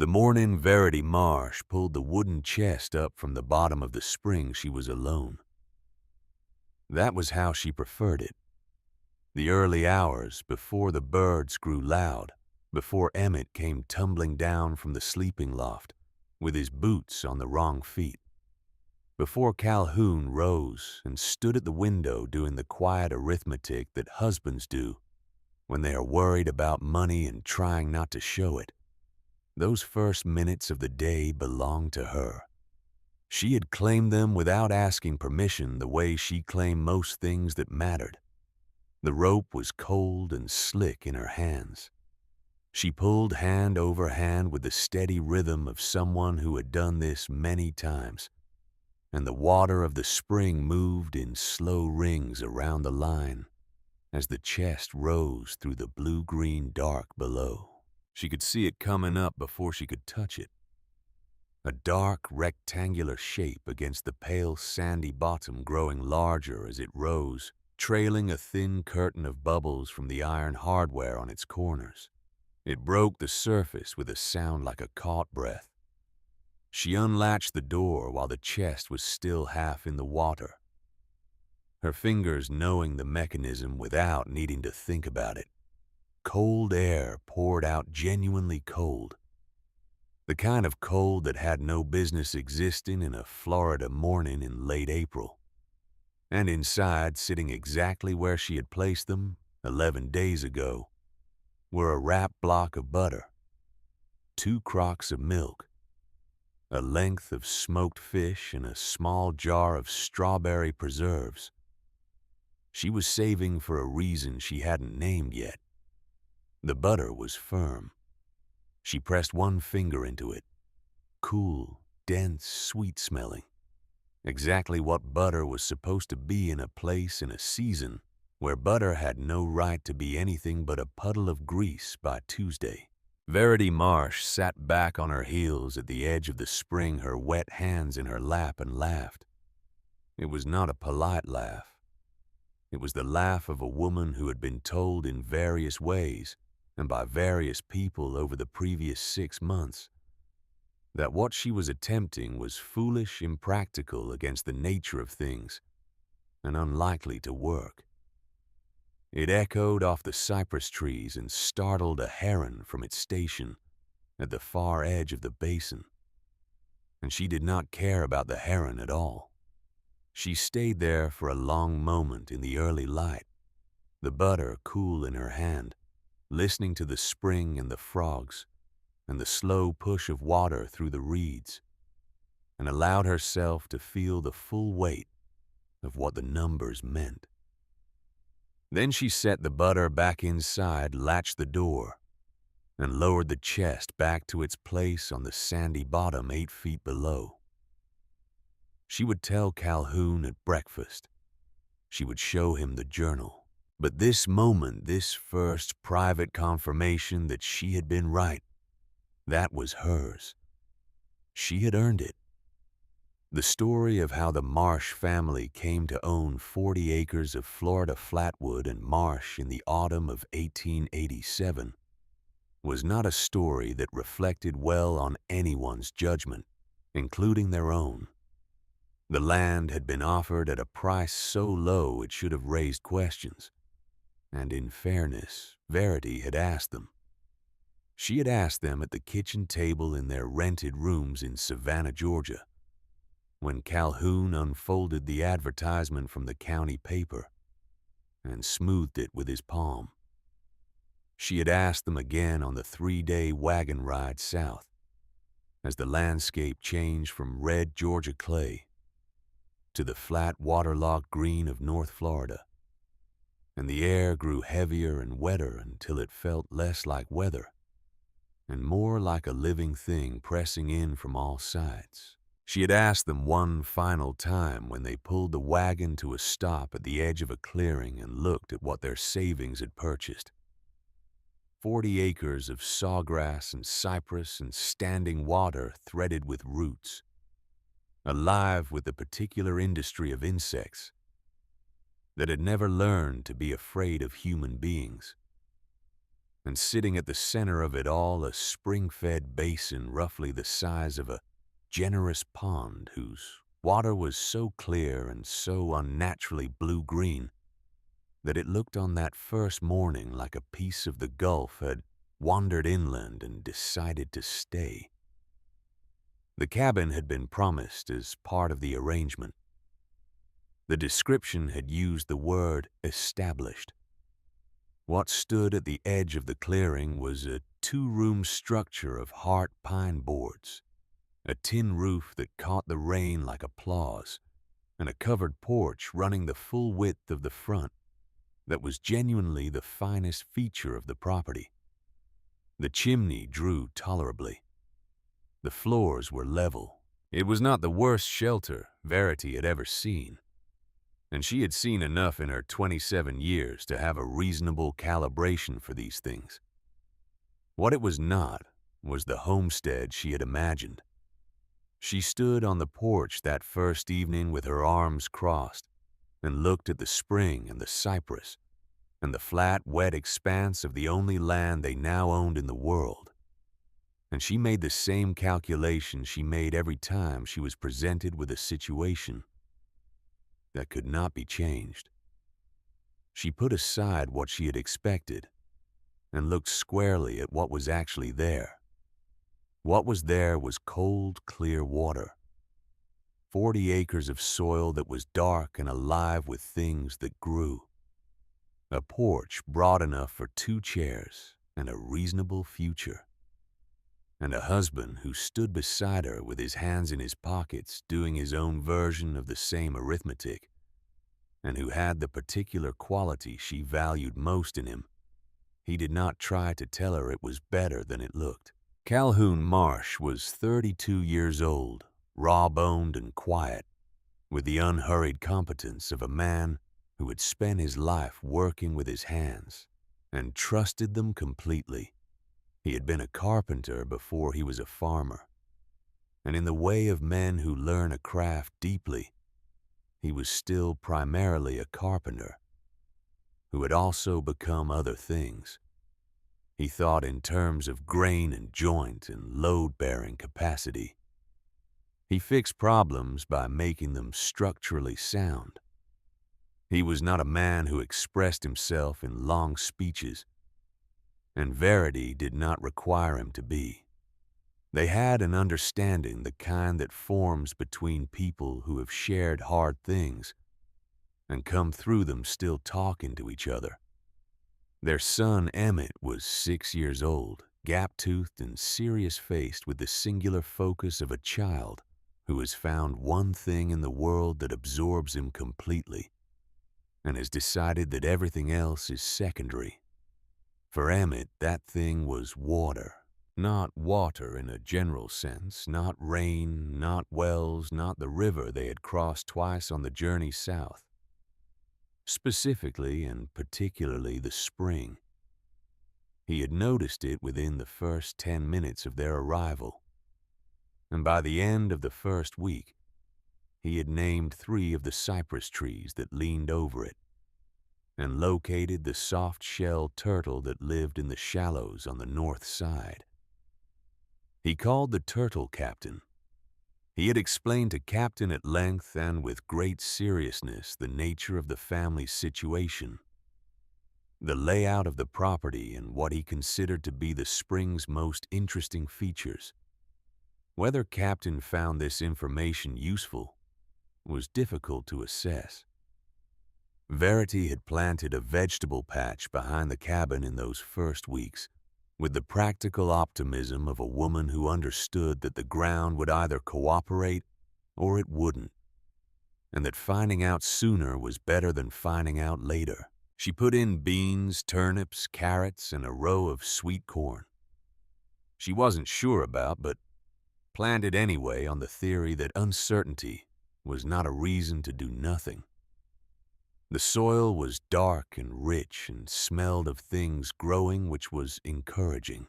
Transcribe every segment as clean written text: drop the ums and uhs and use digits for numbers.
The morning Verity Marsh pulled the wooden chest up from the bottom of the spring she was alone. That was how she preferred it. The early hours, before the birds grew loud, before Emmett came tumbling down from the sleeping loft, with his boots on the wrong feet, before Calhoun rose and stood at the window doing the quiet arithmetic that husbands do when they are worried about money and trying not to show it. Those first minutes of the day belonged to her. She had claimed them without asking permission, the way she claimed most things that mattered. The rope was cold and slick in her hands. She pulled hand over hand with the steady rhythm of someone who had done this many times, and the water of the spring moved in slow rings around the line as the chest rose through the blue-green dark below. She could see it coming up before she could touch it. A dark, rectangular shape against the pale, sandy bottom, growing larger as it rose, trailing a thin curtain of bubbles from the iron hardware on its corners. It broke the surface with a sound like a caught breath. She unlatched the door while the chest was still half in the water, her fingers knowing the mechanism without needing to think about it. Cold air poured out, genuinely cold. The kind of cold that had no business existing in a Florida morning in late April. And inside, sitting exactly where she had placed them 11 days ago, were a wrapped block of butter, 2 crocks of milk, a length of smoked fish, and a small jar of strawberry preserves. She was saving for a reason she hadn't named yet. The butter was firm. She pressed one finger into it. Cool, dense, sweet-smelling. Exactly what butter was supposed to be in a place in a season where butter had no right to be anything but a puddle of grease by Tuesday. Verity Marsh sat back on her heels at the edge of the spring, her wet hands in her lap, and laughed. It was not a polite laugh. It was the laugh of a woman who had been told in various ways and by various people over the previous 6 months that what she was attempting was foolish, impractical against the nature of things, and unlikely to work. It echoed off the cypress trees and startled a heron from its station at the far edge of the basin. And she did not care about the heron at all. She stayed there for a long moment in the early light, the butter cool in her hand, listening to the spring and the frogs and the slow push of water through the reeds, and allowed herself to feel the full weight of what the numbers meant. Then she set the butter back inside, latched the door, and lowered the chest back to its place on the sandy bottom 8 feet below. She would tell Calhoun at breakfast. She would show him the journal. But this moment, this first private confirmation that she had been right, that was hers. She had earned it. The story of how the Marsh family came to own 40 acres of Florida flatwood and marsh in the autumn of 1887 was not a story that reflected well on anyone's judgment, including their own. The land had been offered at a price so low it should have raised questions, and in fairness, Verity had asked them. She had asked them at the kitchen table in their rented rooms in Savannah, Georgia, when Calhoun unfolded the advertisement from the county paper and smoothed it with his palm. She had asked them again on the 3-day wagon ride south, as the landscape changed from red Georgia clay to the flat waterlogged green of North Florida, and the air grew heavier and wetter until it felt less like weather and more like a living thing pressing in from all sides. She had asked them one final time when they pulled the wagon to a stop at the edge of a clearing and looked at what their savings had purchased. 40 acres of sawgrass and cypress and standing water threaded with roots, alive with the particular industry of insects that had never learned to be afraid of human beings. and sitting at the center of it all a spring-fed basin roughly the size of a generous pond whose water was so clear and so unnaturally blue-green that it looked on that first morning like a piece of the Gulf had wandered inland and decided to stay. The cabin had been promised as part of the arrangement. The description had used the word established. What stood at the edge of the clearing was a two-room structure of heart pine boards, a tin roof that caught the rain like applause, and a covered porch running the full width of the front that was genuinely the finest feature of the property. The chimney drew tolerably. The floors were level. It was not the worst shelter Verity had ever seen, and she had seen enough in her 27 years to have a reasonable calibration for these things. What it was not was the homestead she had imagined. She stood on the porch that first evening with her arms crossed and looked at the spring and the cypress and the flat, wet expanse of the only land they now owned in the world. And she made the same calculation she made every time she was presented with a situation that could not be changed. She put aside what she had expected and looked squarely at what was actually there. What was there was cold, clear water. 40 acres of soil that was dark and alive with things that grew. A porch broad enough for 2 chairs and a reasonable future. And a husband who stood beside her with his hands in his pockets doing his own version of the same arithmetic, and who had the particular quality she valued most in him. He did not try to tell her it was better than it looked. Calhoun Marsh was 32 years old, raw-boned and quiet, with the unhurried competence of a man who had spent his life working with his hands and trusted them completely. He had been a carpenter before he was a farmer, and in the way of men who learn a craft deeply, he was still primarily a carpenter, who had also become other things. He thought in terms of grain and joint and load-bearing capacity. He fixed problems by making them structurally sound. He was not a man who expressed himself in long speeches, and Verity did not require him to be. They had an understanding, the kind that forms between people who have shared hard things and come through them still talking to each other. Their son Emmett was 6 years old, gap-toothed and serious-faced with the singular focus of a child who has found one thing in the world that absorbs him completely and has decided that everything else is secondary. For Emmett, that thing was water. Not water in a general sense, not rain, not wells, not the river they had crossed twice on the journey south. Specifically and particularly the spring. He had noticed it within the first 10 minutes of their arrival, and by the end of the first week, he had named 3 of the cypress trees that leaned over it, and located the soft-shelled turtle that lived in the shallows on the north side. He called the turtle Captain. He had explained to Captain at length and with great seriousness the nature of the family's situation, the layout of the property and what he considered to be the spring's most interesting features. Whether Captain found this information useful was difficult to assess. Verity had planted a vegetable patch behind the cabin in those first weeks, with the practical optimism of a woman who understood that the ground would either cooperate or it wouldn't, and that finding out sooner was better than finding out later. She put in beans, turnips, carrots, and a row of sweet corn. She wasn't sure about, but planted anyway on the theory that uncertainty was not a reason to do nothing. The soil was dark and rich and smelled of things growing, which was encouraging.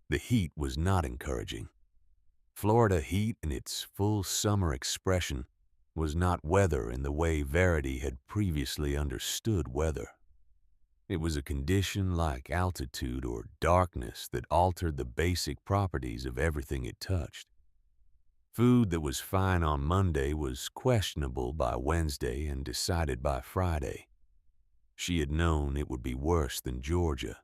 The heat was not encouraging. Florida heat in its full summer expression was not weather in the way Verity had previously understood weather. It was a condition like altitude or darkness that altered the basic properties of everything it touched. Food that was fine on Monday was questionable by Wednesday and decided by Friday. She had known it would be worse than Georgia.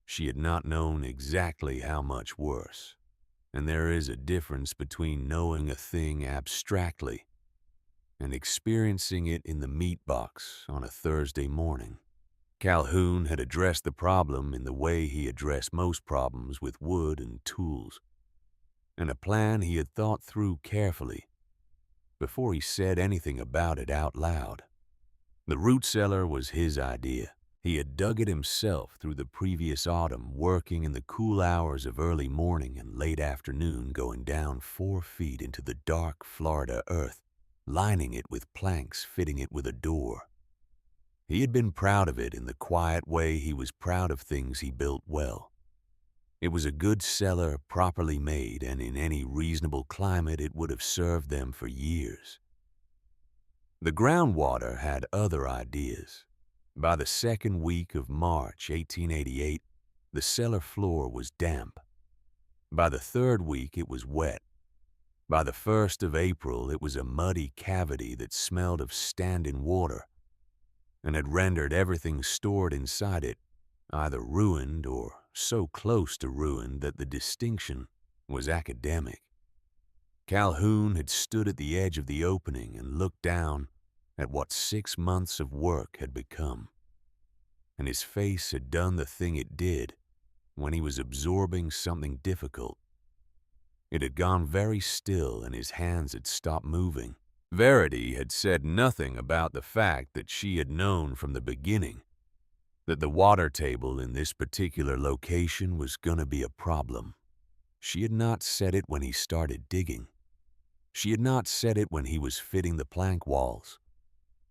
She had not known exactly how much worse. And there is a difference between knowing a thing abstractly and experiencing it in the meat box on a Thursday morning. Calhoun had addressed the problem in the way he addressed most problems with wood and tools, and a plan he had thought through carefully before he said anything about it out loud. The root cellar was his idea. He had dug it himself through the previous autumn, working in the cool hours of early morning and late afternoon, going down 4 feet into the dark Florida earth, lining it with planks, fitting it with a door. He had been proud of it in the quiet way he was proud of things he built well. It was a good cellar, properly made, and in any reasonable climate it would have served them for years. The groundwater had other ideas. By the second week of March 1888, the cellar floor was damp. By the third week, it was wet. By the 1st of April, it was a muddy cavity that smelled of standing water and had rendered everything stored inside it either ruined or so close to ruin that the distinction was academic. Calhoun had stood at the edge of the opening and looked down at what 6 months of work had become, and his face had done the thing it did when he was absorbing something difficult. It had gone very still and his hands had stopped moving. Verity had said nothing about the fact that she had known from the beginning that the water table in this particular location was going to be a problem. She had not said it when he started digging. She had not said it when he was fitting the plank walls.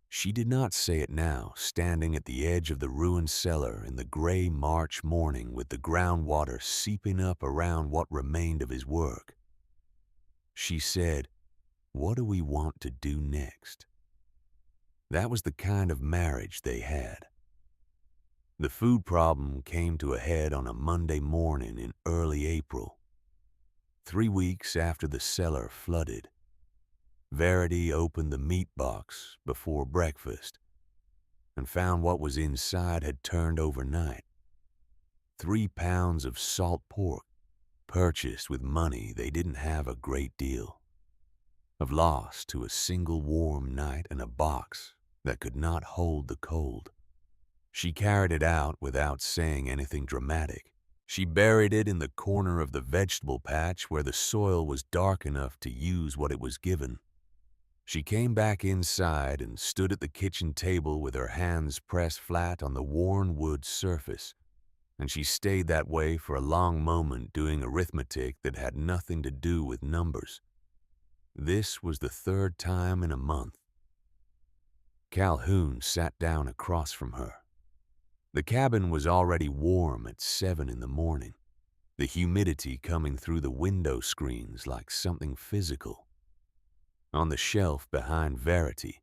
She did not say it now, standing at the edge of the ruined cellar in the gray March morning with the groundwater seeping up around what remained of his work. She said, "What do we want to do next?" That was the kind of marriage they had. The food problem came to a head on a Monday morning in early April, 3 weeks after the cellar flooded. Verity opened the meat box before breakfast and found what was inside had turned overnight. 3 pounds of salt pork, purchased with money they didn't have a great deal of, loss to a single warm night, and a box that could not hold the cold. She carried it out without saying anything dramatic. She buried it in the corner of the vegetable patch where the soil was dark enough to use what it was given. She came back inside and stood at the kitchen table with her hands pressed flat on the worn wood surface, and she stayed that way for a long moment doing arithmetic that had nothing to do with numbers. This was the 3rd time in a month. Calhoun sat down across from her. The cabin was already warm at 7 in the morning, the humidity coming through the window screens like something physical. On the shelf behind Verity,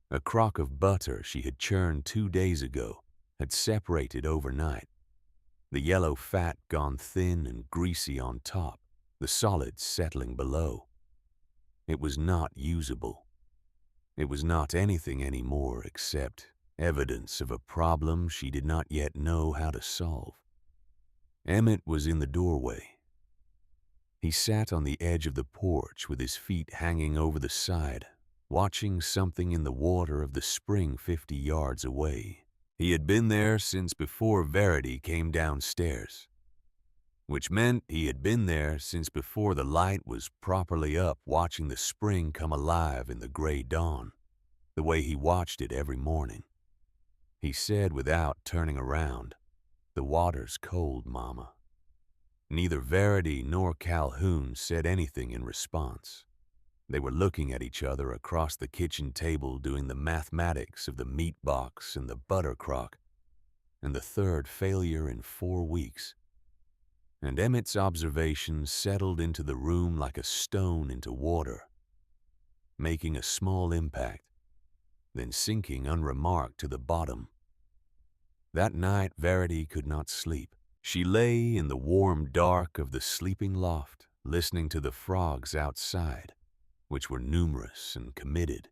a crock of butter she had churned 2 days ago had separated overnight, the yellow fat gone thin and greasy on top, the solids settling below. It was not usable. It was not anything anymore except evidence of a problem she did not yet know how to solve. Emmett was in the doorway. He sat on the edge of the porch with his feet hanging over the side, watching something in the water of the spring 50 yards away. He had been there since before Verity came downstairs, which meant he had been there since before the light was properly up, watching the spring come alive in the gray dawn, the way he watched it every morning. He said without turning around, "The water's cold, Mama." Neither Verity nor Calhoun said anything in response. They were looking at each other across the kitchen table doing the mathematics of the meat box and the butter crock and the 3rd failure in 4 weeks. And Emmett's observations settled into the room like a stone into water, making a small impact, then sinking unremarked to the bottom. That night Verity could not sleep. She lay in the warm dark of the sleeping loft, listening to the frogs outside, which were numerous and committed,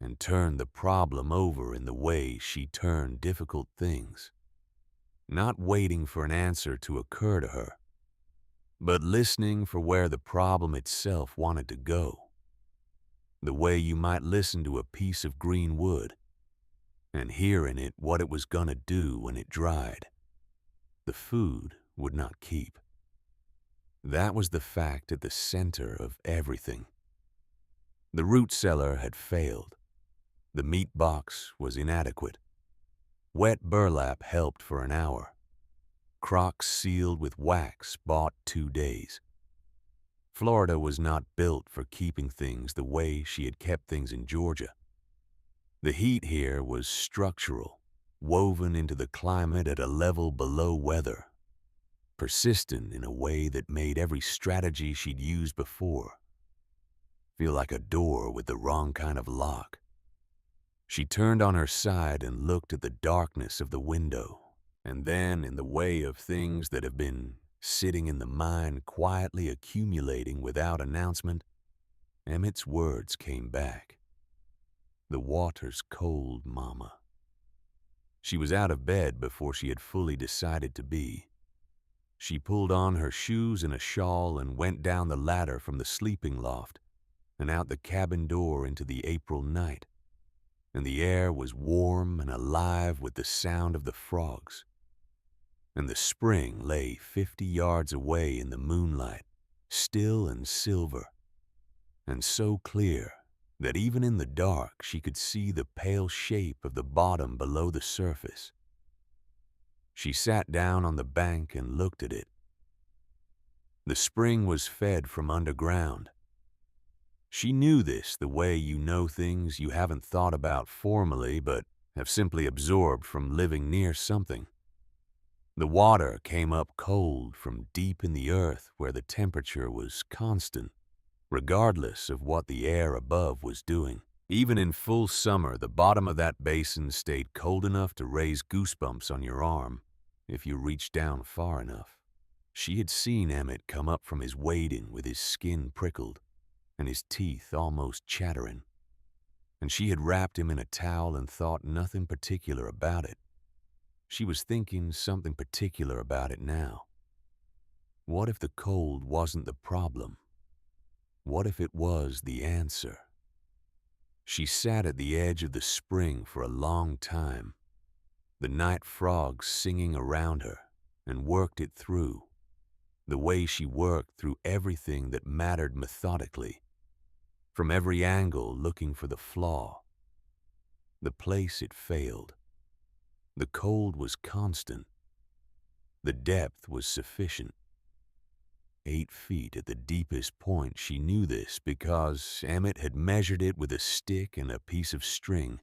and turned the problem over in the way she turned difficult things, not waiting for an answer to occur to her, but listening for where the problem itself wanted to go, the way you might listen to a piece of green wood and hear in it what it was gonna do when it dried. The food would not keep. That was the fact at the center of everything. The root cellar had failed. The meat box was inadequate. Wet burlap helped for an hour. Crocks sealed with wax bought 2 days. Florida was not built for keeping things the way she had kept things in Georgia. The heat here was structural, woven into the climate at a level below weather, persistent in a way that made every strategy she'd used before feel like a door with the wrong kind of lock. She turned on her side and looked at the darkness of the window, and then, in the way of things that have been sitting in the mind quietly accumulating without announcement, Emmett's words came back. The water's cold, Mama. She was out of bed before she had fully decided to be. She pulled on her shoes and a shawl and went down the ladder from the sleeping loft and out the cabin door into the April night, and the air was warm and alive with the sound of the frogs, and the spring lay 50 yards away in the moonlight, still and silver, and so clear that even in the dark she could see the pale shape of the bottom below the surface. She sat down on the bank and looked at it. The spring was fed from underground. She knew this the way you know things you haven't thought about formally but have simply absorbed from living near something. The water came up cold from deep in the earth where the temperature was constant, regardless of what the air above was doing. Even in full summer, the bottom of that basin stayed cold enough to raise goosebumps on your arm if you reached down far enough. She had seen Emmett come up from his wading with his skin prickled and his teeth almost chattering, and she had wrapped him in a towel and thought nothing particular about it. She was thinking something particular about it now. What if the cold wasn't the problem? What if it was the answer? She sat at the edge of the spring for a long time, the night frogs singing around her, and worked it through, the way she worked through everything that mattered methodically, from every angle looking for the flaw. The place it failed. The cold was constant. The depth was sufficient. 8 feet at the deepest point. She knew this because Emmett had measured it with a stick and a piece of string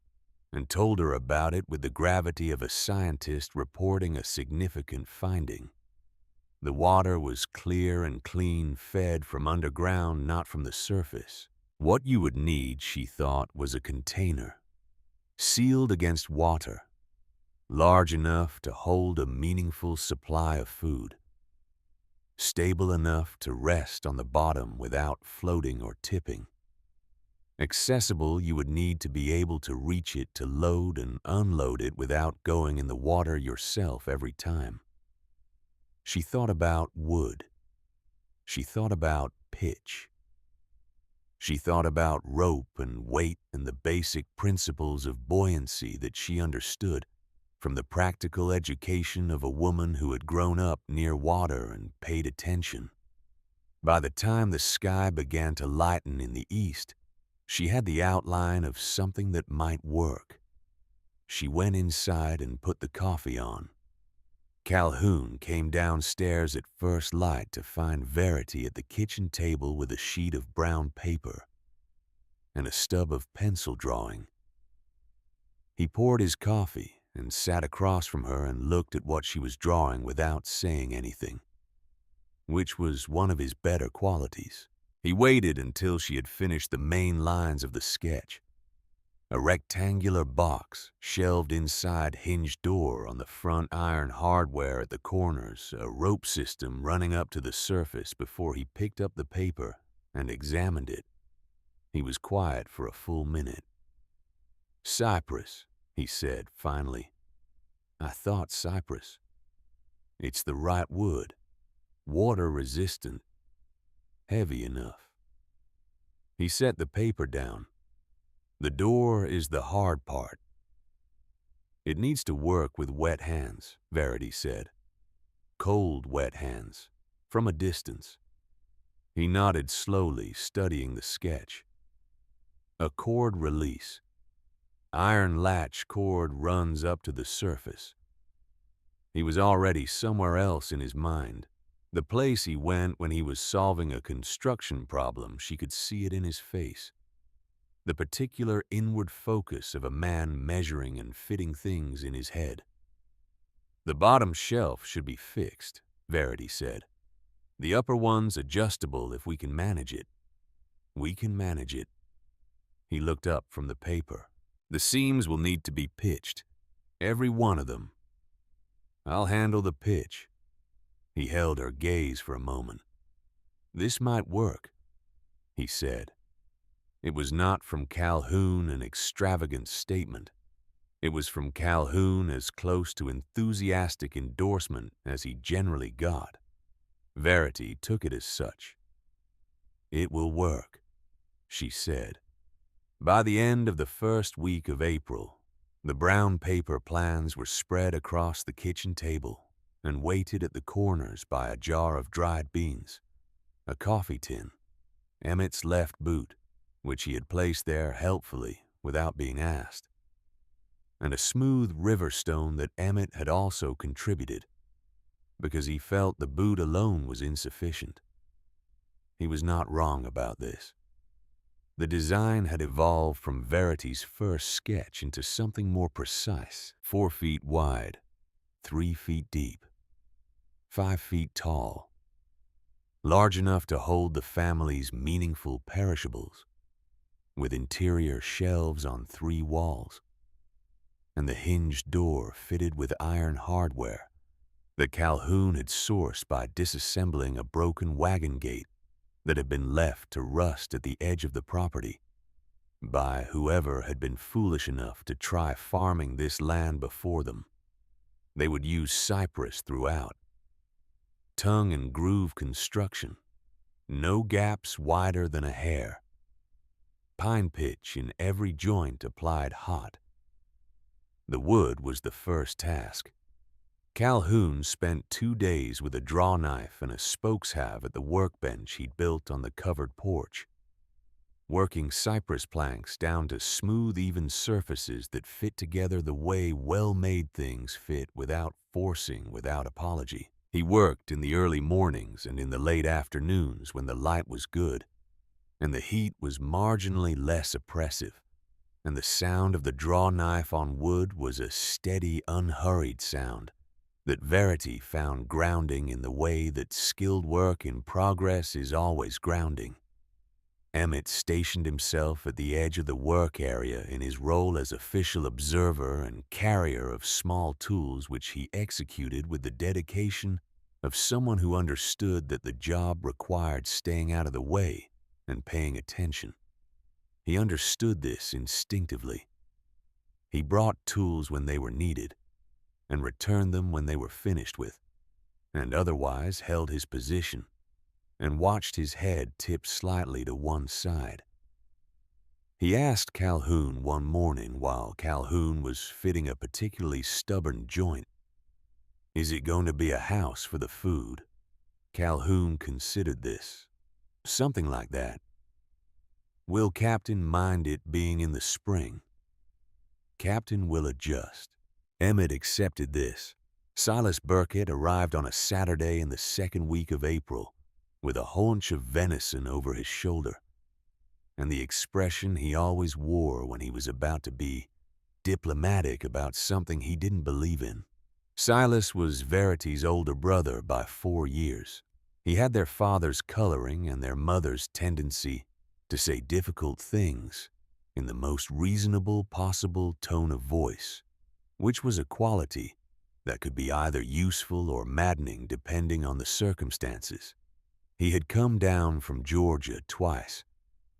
and told her about it with the gravity of a scientist reporting a significant finding. The water was clear and clean, fed from underground, not from the surface. What you would need, she thought, was a container, sealed against water, large enough to hold a meaningful supply of food, stable enough to rest on the bottom without floating or tipping. Accessible, you would need to be able to reach it to load and unload it without going in the water yourself every time. She thought about wood. She thought about pitch. She thought about rope and weight and the basic principles of buoyancy that she understood from the practical education of a woman who had grown up near water and paid attention. By the time the sky began to lighten in the east, she had the outline of something that might work. She went inside and put the coffee on. Calhoun came downstairs at first light to find Verity at the kitchen table with a sheet of brown paper and a stub of pencil drawing. He poured his coffee and sat across from her and looked at what she was drawing without saying anything, which was one of his better qualities. He waited until she had finished the main lines of the sketch. A rectangular box shelved inside hinged door on the front, iron hardware at the corners, a rope system running up to the surface before he picked up the paper and examined it. He was quiet for a full minute. "Cypress," he said finally. "I thought cypress. It's the right wood, water resistant, heavy enough." He set the paper down. "The door is the hard part. It needs to work with wet hands," Verity said. "Cold, wet hands, from a distance." He nodded slowly, studying the sketch. "A cord release. Iron latch cord runs up to the surface." He was already somewhere else in his mind. The place he went when he was solving a construction problem, she could see it in his face. The particular inward focus of a man measuring and fitting things in his head. "The bottom shelf should be fixed," Verity said. "The upper one's adjustable if we can manage it." "We can manage it." He looked up from the paper. "The seams will need to be pitched, every one of them." "I'll handle the pitch." He held her gaze for a moment. "This might work," he said. It was not from Calhoun an extravagant statement. It was from Calhoun as close to enthusiastic endorsement as he generally got. Verity took it as such. "It will work," she said. By the end of the first week of April, the brown paper plans were spread across the kitchen table and weighted at the corners by a jar of dried beans, a coffee tin, Emmett's left boot, which he had placed there helpfully without being asked, and a smooth river stone that Emmett had also contributed, because he felt the boot alone was insufficient. He was not wrong about this. The design had evolved from Verity's first sketch into something more precise, 4 feet wide, 3 feet deep, 5 feet tall, large enough to hold the family's meaningful perishables, with interior shelves on 3 walls, and the hinged door fitted with iron hardware that Calhoun had sourced by disassembling a broken wagon gate that had been left to rust at the edge of the property by whoever had been foolish enough to try farming this land before them. They would use cypress throughout. Tongue and groove construction, no gaps wider than a hair. Pine pitch in every joint applied hot. The wood was the first task. Calhoun spent 2 days with a draw knife and a spokeshalve at the workbench he'd built on the covered porch, working cypress planks down to smooth, even surfaces that fit together the way well-made things fit without forcing, without apology. He worked in the early mornings and in the late afternoons when the light was good, and the heat was marginally less oppressive, and the sound of the draw knife on wood was a steady, unhurried sound that Verity found grounding in the way that skilled work in progress is always grounding. Emmett stationed himself at the edge of the work area in his role as official observer and carrier of small tools which he executed with the dedication of someone who understood that the job required staying out of the way and paying attention. He understood this instinctively. He brought tools when they were needed and returned them when they were finished with, and otherwise held his position and watched his head tip slightly to one side. He asked Calhoun one morning while Calhoun was fitting a particularly stubborn joint, "Is it going to be a house for the food?" Calhoun considered this. "Something like that." "Will Captain mind it being in the spring?" "Captain will adjust." Emmett accepted this. Silas Burkett arrived on a Saturday in the second week of April with a haunch of venison over his shoulder, and the expression he always wore when he was about to be diplomatic about something he didn't believe in. Silas was Verity's older brother by 4 years. He had their father's coloring and their mother's tendency to say difficult things in the most reasonable possible tone of voice, which was a quality that could be either useful or maddening depending on the circumstances. He had come down from Georgia twice,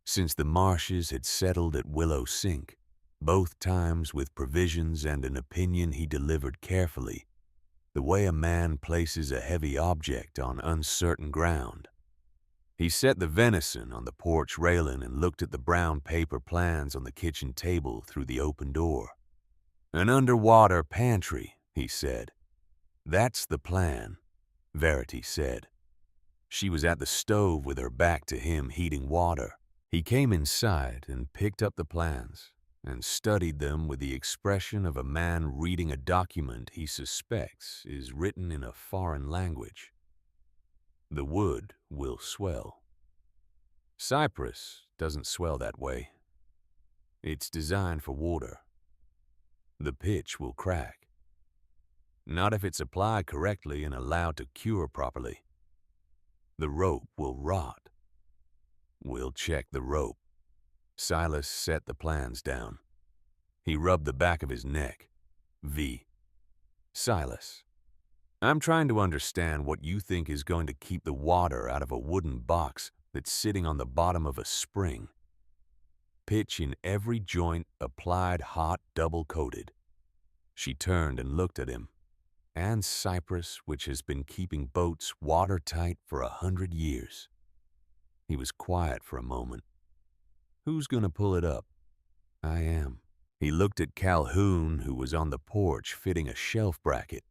since the Marshes had settled at Willow Sink, both times with provisions and an opinion he delivered carefully, the way a man places a heavy object on uncertain ground. He set the venison on the porch railing and looked at the brown paper plans on the kitchen table through the open door. "An underwater pantry," he said. "That's the plan," Verity said. She was at the stove with her back to him, heating water. He came inside and picked up the plans and studied them with the expression of a man reading a document he suspects is written in a foreign language. "The wood will swell. Cypress doesn't swell that way. It's designed for water. The pitch will crack. Not if it's applied correctly and allowed to cure properly. The rope will rot. We'll check the rope." Silas set the plans down. He rubbed the back of his neck. "Silas, I'm trying to understand what you think is going to keep the water out of a wooden box that's sitting on the bottom of a spring. Pitch in every joint, applied hot, double-coated." She turned and looked at him. "And cypress, which has been keeping boats watertight for 100 years. He was quiet for a moment. "Who's going to pull it up?" "I am." He looked at Calhoun, who was on the porch fitting a shelf bracket,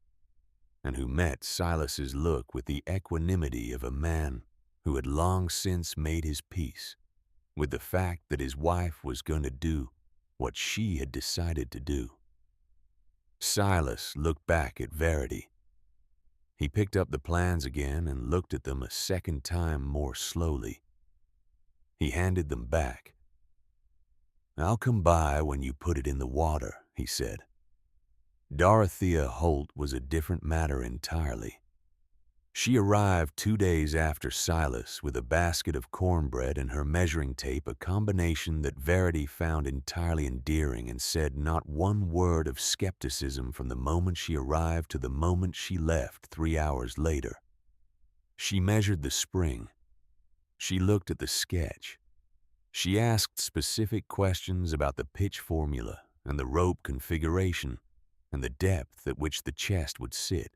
and who met Silas's look with the equanimity of a man who had long since made his peace with the fact that his wife was going to do what she had decided to do. Silas looked back at Verity. He picked up the plans again and looked at them a second time more slowly. He handed them back. "I'll come by when you put it in the water," he said. Dorothea Holt was a different matter entirely. She arrived 2 days after Silas with a basket of cornbread and her measuring tape, a combination that Verity found entirely endearing, and said not one word of skepticism from the moment she arrived to the moment she left 3 hours later. She measured the spring. She looked at the sketch. She asked specific questions about the pitch formula and the rope configuration and the depth at which the chest would sit.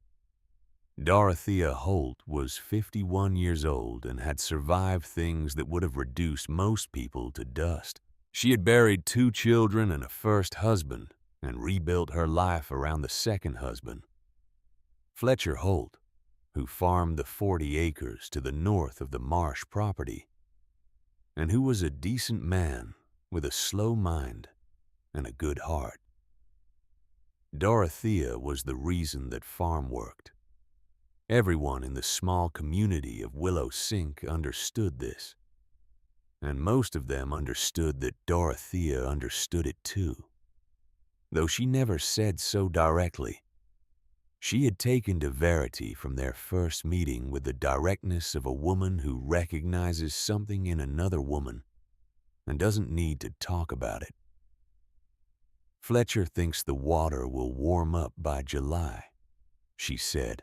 Dorothea Holt was 51 years old and had survived things that would have reduced most people to dust. She had buried 2 children and a first husband and rebuilt her life around the second husband. Fletcher Holt, who farmed the 40 acres to the north of the Marsh property, and who was a decent man with a slow mind and a good heart. Dorothea was the reason that farm worked. Everyone in the small community of Willow Sink understood this, and most of them understood that Dorothea understood it too. Though she never said so directly, she had taken to Verity from their first meeting with the directness of a woman who recognizes something in another woman and doesn't need to talk about it. "Fletcher thinks the water will warm up by July," she said,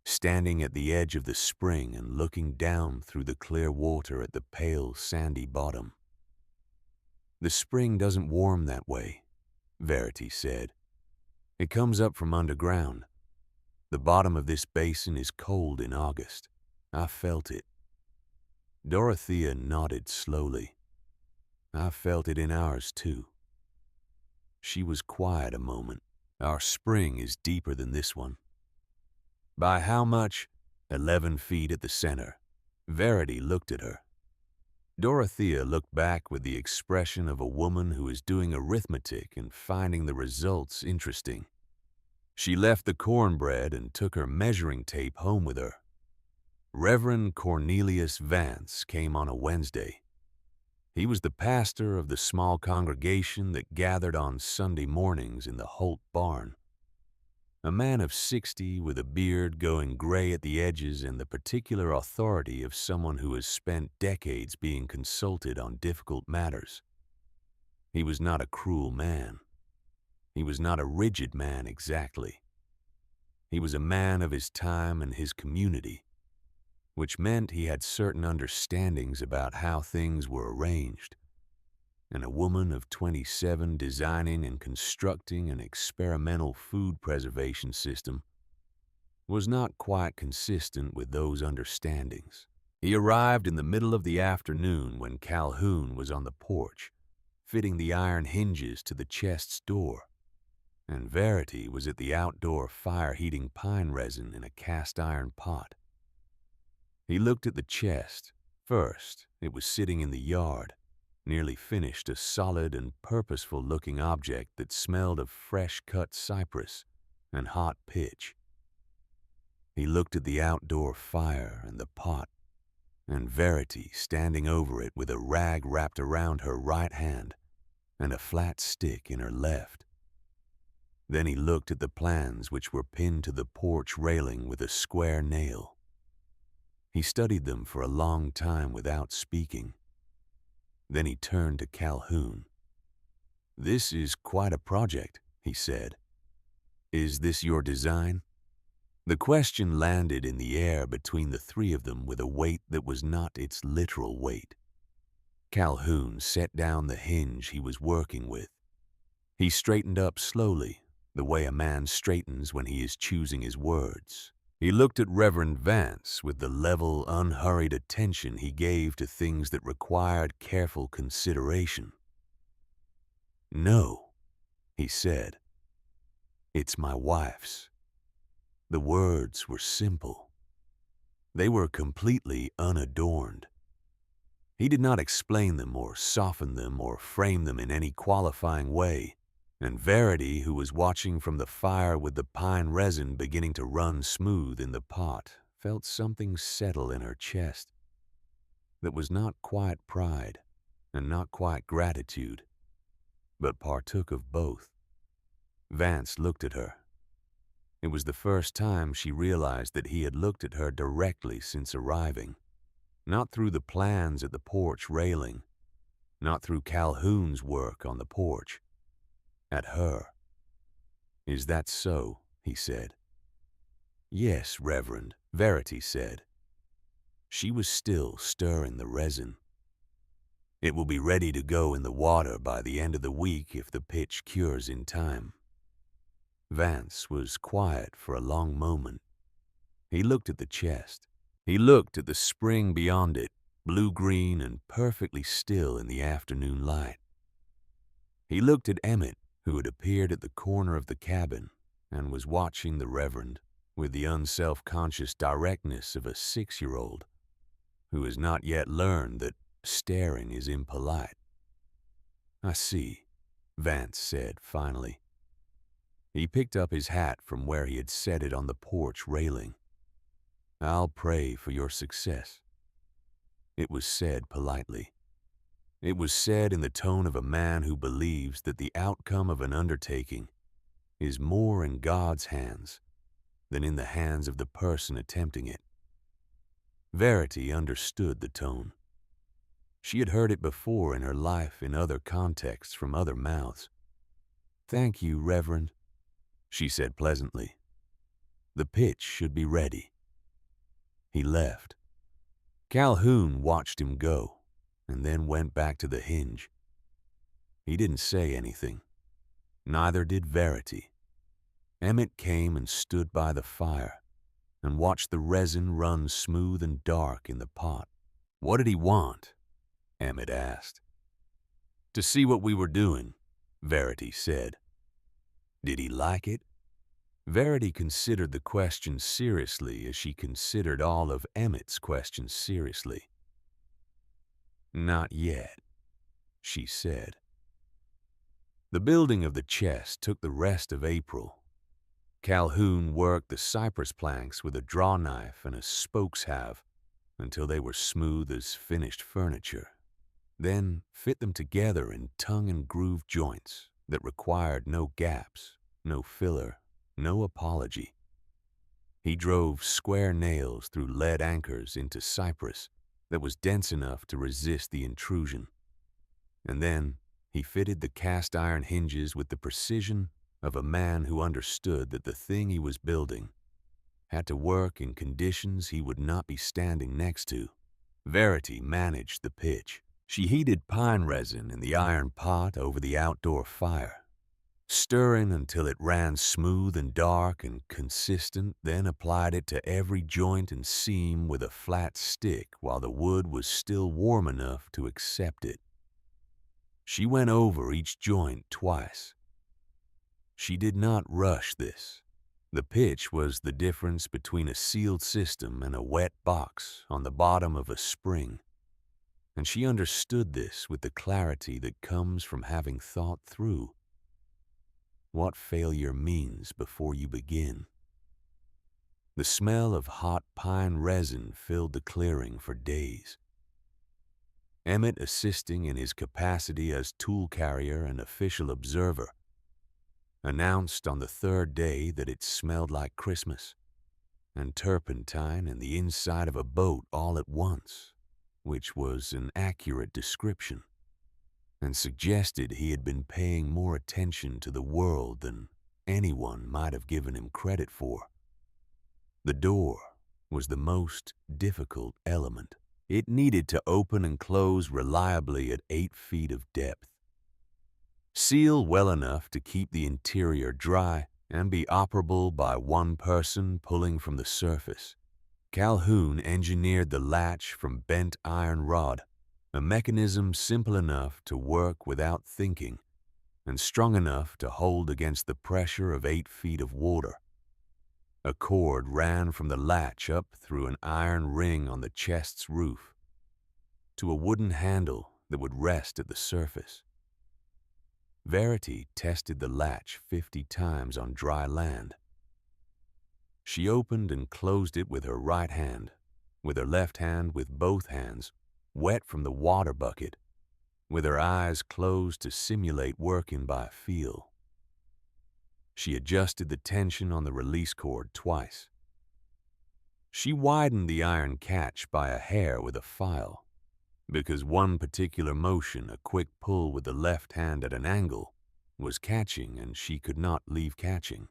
standing at the edge of the spring and looking down through the clear water at the pale, sandy bottom. "The spring doesn't warm that way," Verity said. "It comes up from underground. The bottom of this basin is cold in August. I felt it." Dorothea nodded slowly. "I felt it in ours, too." She was quiet a moment. "Our spring is deeper than this one." "By how much?" 11 feet at the center. Verity looked at her. Dorothea looked back with the expression of a woman who is doing arithmetic and finding the results interesting. She left the cornbread and took her measuring tape home with her. Reverend Cornelius Vance came on a Wednesday. He was the pastor of the small congregation that gathered on Sunday mornings in the Holt barn. A man of 60 with a beard going gray at the edges and the particular authority of someone who has spent decades being consulted on difficult matters. He was not a cruel man. He was not a rigid man exactly. He was a man of his time and his community, which meant he had certain understandings about how things were arranged. And a woman of 27 designing and constructing an experimental food preservation system was not quite consistent with those understandings. He arrived in the middle of the afternoon when Calhoun was on the porch, fitting the iron hinges to the chest's door, and Verity was at the outdoor fire heating pine resin in a cast iron pot. He looked at the chest. First, it was sitting in the yard, nearly finished, a solid and purposeful-looking object that smelled of fresh-cut cypress and hot pitch. He looked at the outdoor fire and the pot, and Verity standing over it with a rag wrapped around her right hand and a flat stick in her left. Then he looked at the plans which were pinned to the porch railing with a square nail. He studied them for a long time without speaking. Then he turned to Calhoun. "This is quite a project," he said. "Is this your design?" The question landed in the air between the three of them with a weight that was not its literal weight. Calhoun set down the hinge he was working with. He straightened up slowly, the way a man straightens when he is choosing his words. He looked at Reverend Vance with the level, unhurried attention he gave to things that required careful consideration. "No," he said. "It's my wife's." The words were simple. They were completely unadorned. He did not explain them or soften them or frame them in any qualifying way, and Verity, who was watching from the fire with the pine resin beginning to run smooth in the pot, felt something settle in her chest that was not quite pride and not quite gratitude, but partook of both. Vance looked at her. It was the first time she realized that he had looked at her directly since arriving, not through the plans at the porch railing, not through Calhoun's work on the porch, at her. "Is that so?" he said. "Yes, Reverend," Verity said. She was still stirring the resin. "It will be ready to go in the water by the end of the week if the pitch cures in time." Vance was quiet for a long moment. He looked at the chest. He looked at the spring beyond it, blue-green and perfectly still in the afternoon light. He looked at Emmett, who had appeared at the corner of the cabin and was watching the Reverend with the unself-conscious directness of a 6-year-old who has not yet learned that staring is impolite. "I see," Vance said finally. He picked up his hat from where he had set it on the porch railing. "I'll pray for your success." It was said politely. It was said in the tone of a man who believes that the outcome of an undertaking is more in God's hands than in the hands of the person attempting it. Verity understood the tone. She had heard it before in her life in other contexts from other mouths. "Thank you, Reverend," she said pleasantly. "The pitch should be ready." He left. Calhoun watched him go and then went back to the hinge. He didn't say anything. Neither did Verity. Emmett came and stood by the fire and watched the resin run smooth and dark in the pot. "What did he want?" Emmett asked. "To see what we were doing," Verity said. "Did he like it?" Verity considered the question seriously as she considered all of Emmett's questions seriously. "Not yet," she said. The building of the chest took the rest of April. Calhoun worked the cypress planks with a draw knife and a spokes halve until they were smooth as finished furniture, then fit them together in tongue and groove joints that required no gaps, no filler, no apology. He drove square nails through lead anchors into cypress that was dense enough to resist the intrusion. And then He fitted the cast iron hinges with the precision of a man who understood that the thing he was building had to work in conditions he would not be standing next to. Verity managed the pitch. She heated pine resin in the iron pot over the outdoor fire, stirring until it ran smooth and dark and consistent, then applied it to every joint and seam with a flat stick while the wood was still warm enough to accept it. She went over each joint twice. She did not rush this. The pitch was the difference between a sealed system and a wet box on the bottom of a spring, and she understood this with the clarity that comes from having thought through what failure means before you begin. The smell of hot pine resin filled the clearing for days. Emmett, assisting in his capacity as tool carrier and official observer, announced on the third day that it smelled like Christmas and turpentine and the inside of a boat all at once, which was an accurate description, and suggested he had been paying more attention to the world than anyone might have given him credit for. The door was the most difficult element. It needed to open and close reliably at 8 feet of depth, seal well enough to keep the interior dry, and be operable by one person pulling from the surface. Calhoun engineered the latch from bent iron rod, a mechanism simple enough to work without thinking and strong enough to hold against the pressure of 8 feet of water. A cord ran from the latch up through an iron ring on the chest's roof to a wooden handle that would rest at the surface. Verity tested the latch 50 times on dry land. She opened and closed it with her right hand, with her left hand with both hands, wet from the water bucket, with her eyes closed to simulate working by feel. She adjusted the tension on the release cord twice. She widened the iron catch by a hair with a file, because one particular motion, a quick pull with the left hand at an angle, was catching and she could not leave catching.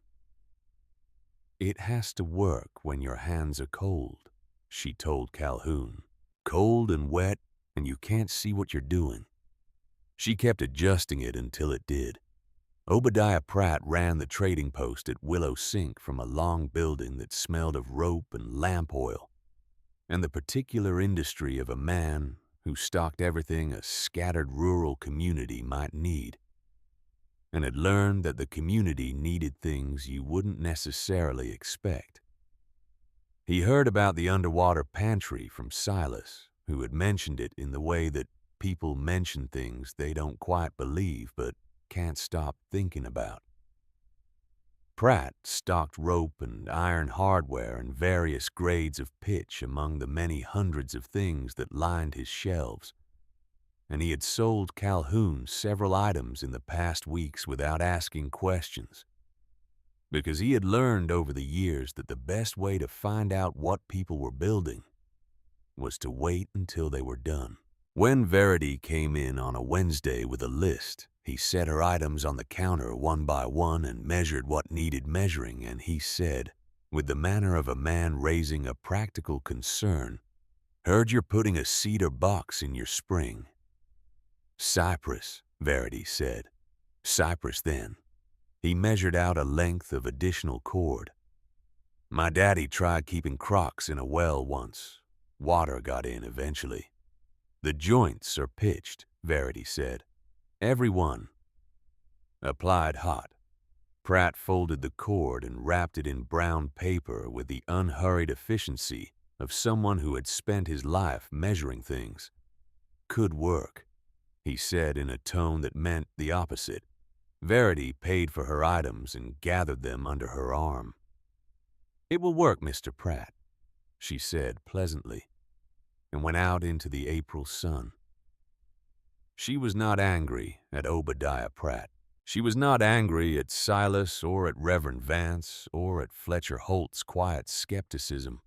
"It has to work when your hands are cold," she told Calhoun. "Cold and wet, and you can't see what you're doing." She kept adjusting it until it did. Obadiah Pratt ran the trading post at Willow Sink from a long building that smelled of rope and lamp oil, and the particular industry of a man who stocked everything a scattered rural community might need, and had learned that the community needed things you wouldn't necessarily expect. He heard about the underwater pantry from Silas, who had mentioned it in the way that people mention things they don't quite believe but can't stop thinking about. Pratt stocked rope and iron hardware and various grades of pitch among the many hundreds of things that lined his shelves, and he had sold Calhoun several items in the past weeks without asking questions, because he had learned over the years that the best way to find out what people were building was to wait until they were done. When Verity came in on a Wednesday with a list, he set her items on the counter one by one and measured what needed measuring, and he said, with the manner of a man raising a practical concern, "Heard you're putting a cedar box in your spring." "Cypress," Verity said. "Cypress then." He measured out a length of additional cord. "My daddy tried keeping crocs in a well once. Water got in eventually." "The joints are pitched," Verity said. "Every one." Applied hot. Pratt folded the cord and wrapped it in brown paper with the unhurried efficiency of someone who had spent his life measuring things. "Could work," he said in a tone that meant the opposite. Verity paid for her items and gathered them under her arm. "It will work, Mr. Pratt," she said pleasantly, and went out into the April sun. She was not angry at Obadiah Pratt. She was not angry at Silas or at Reverend Vance or at Fletcher Holt's quiet skepticism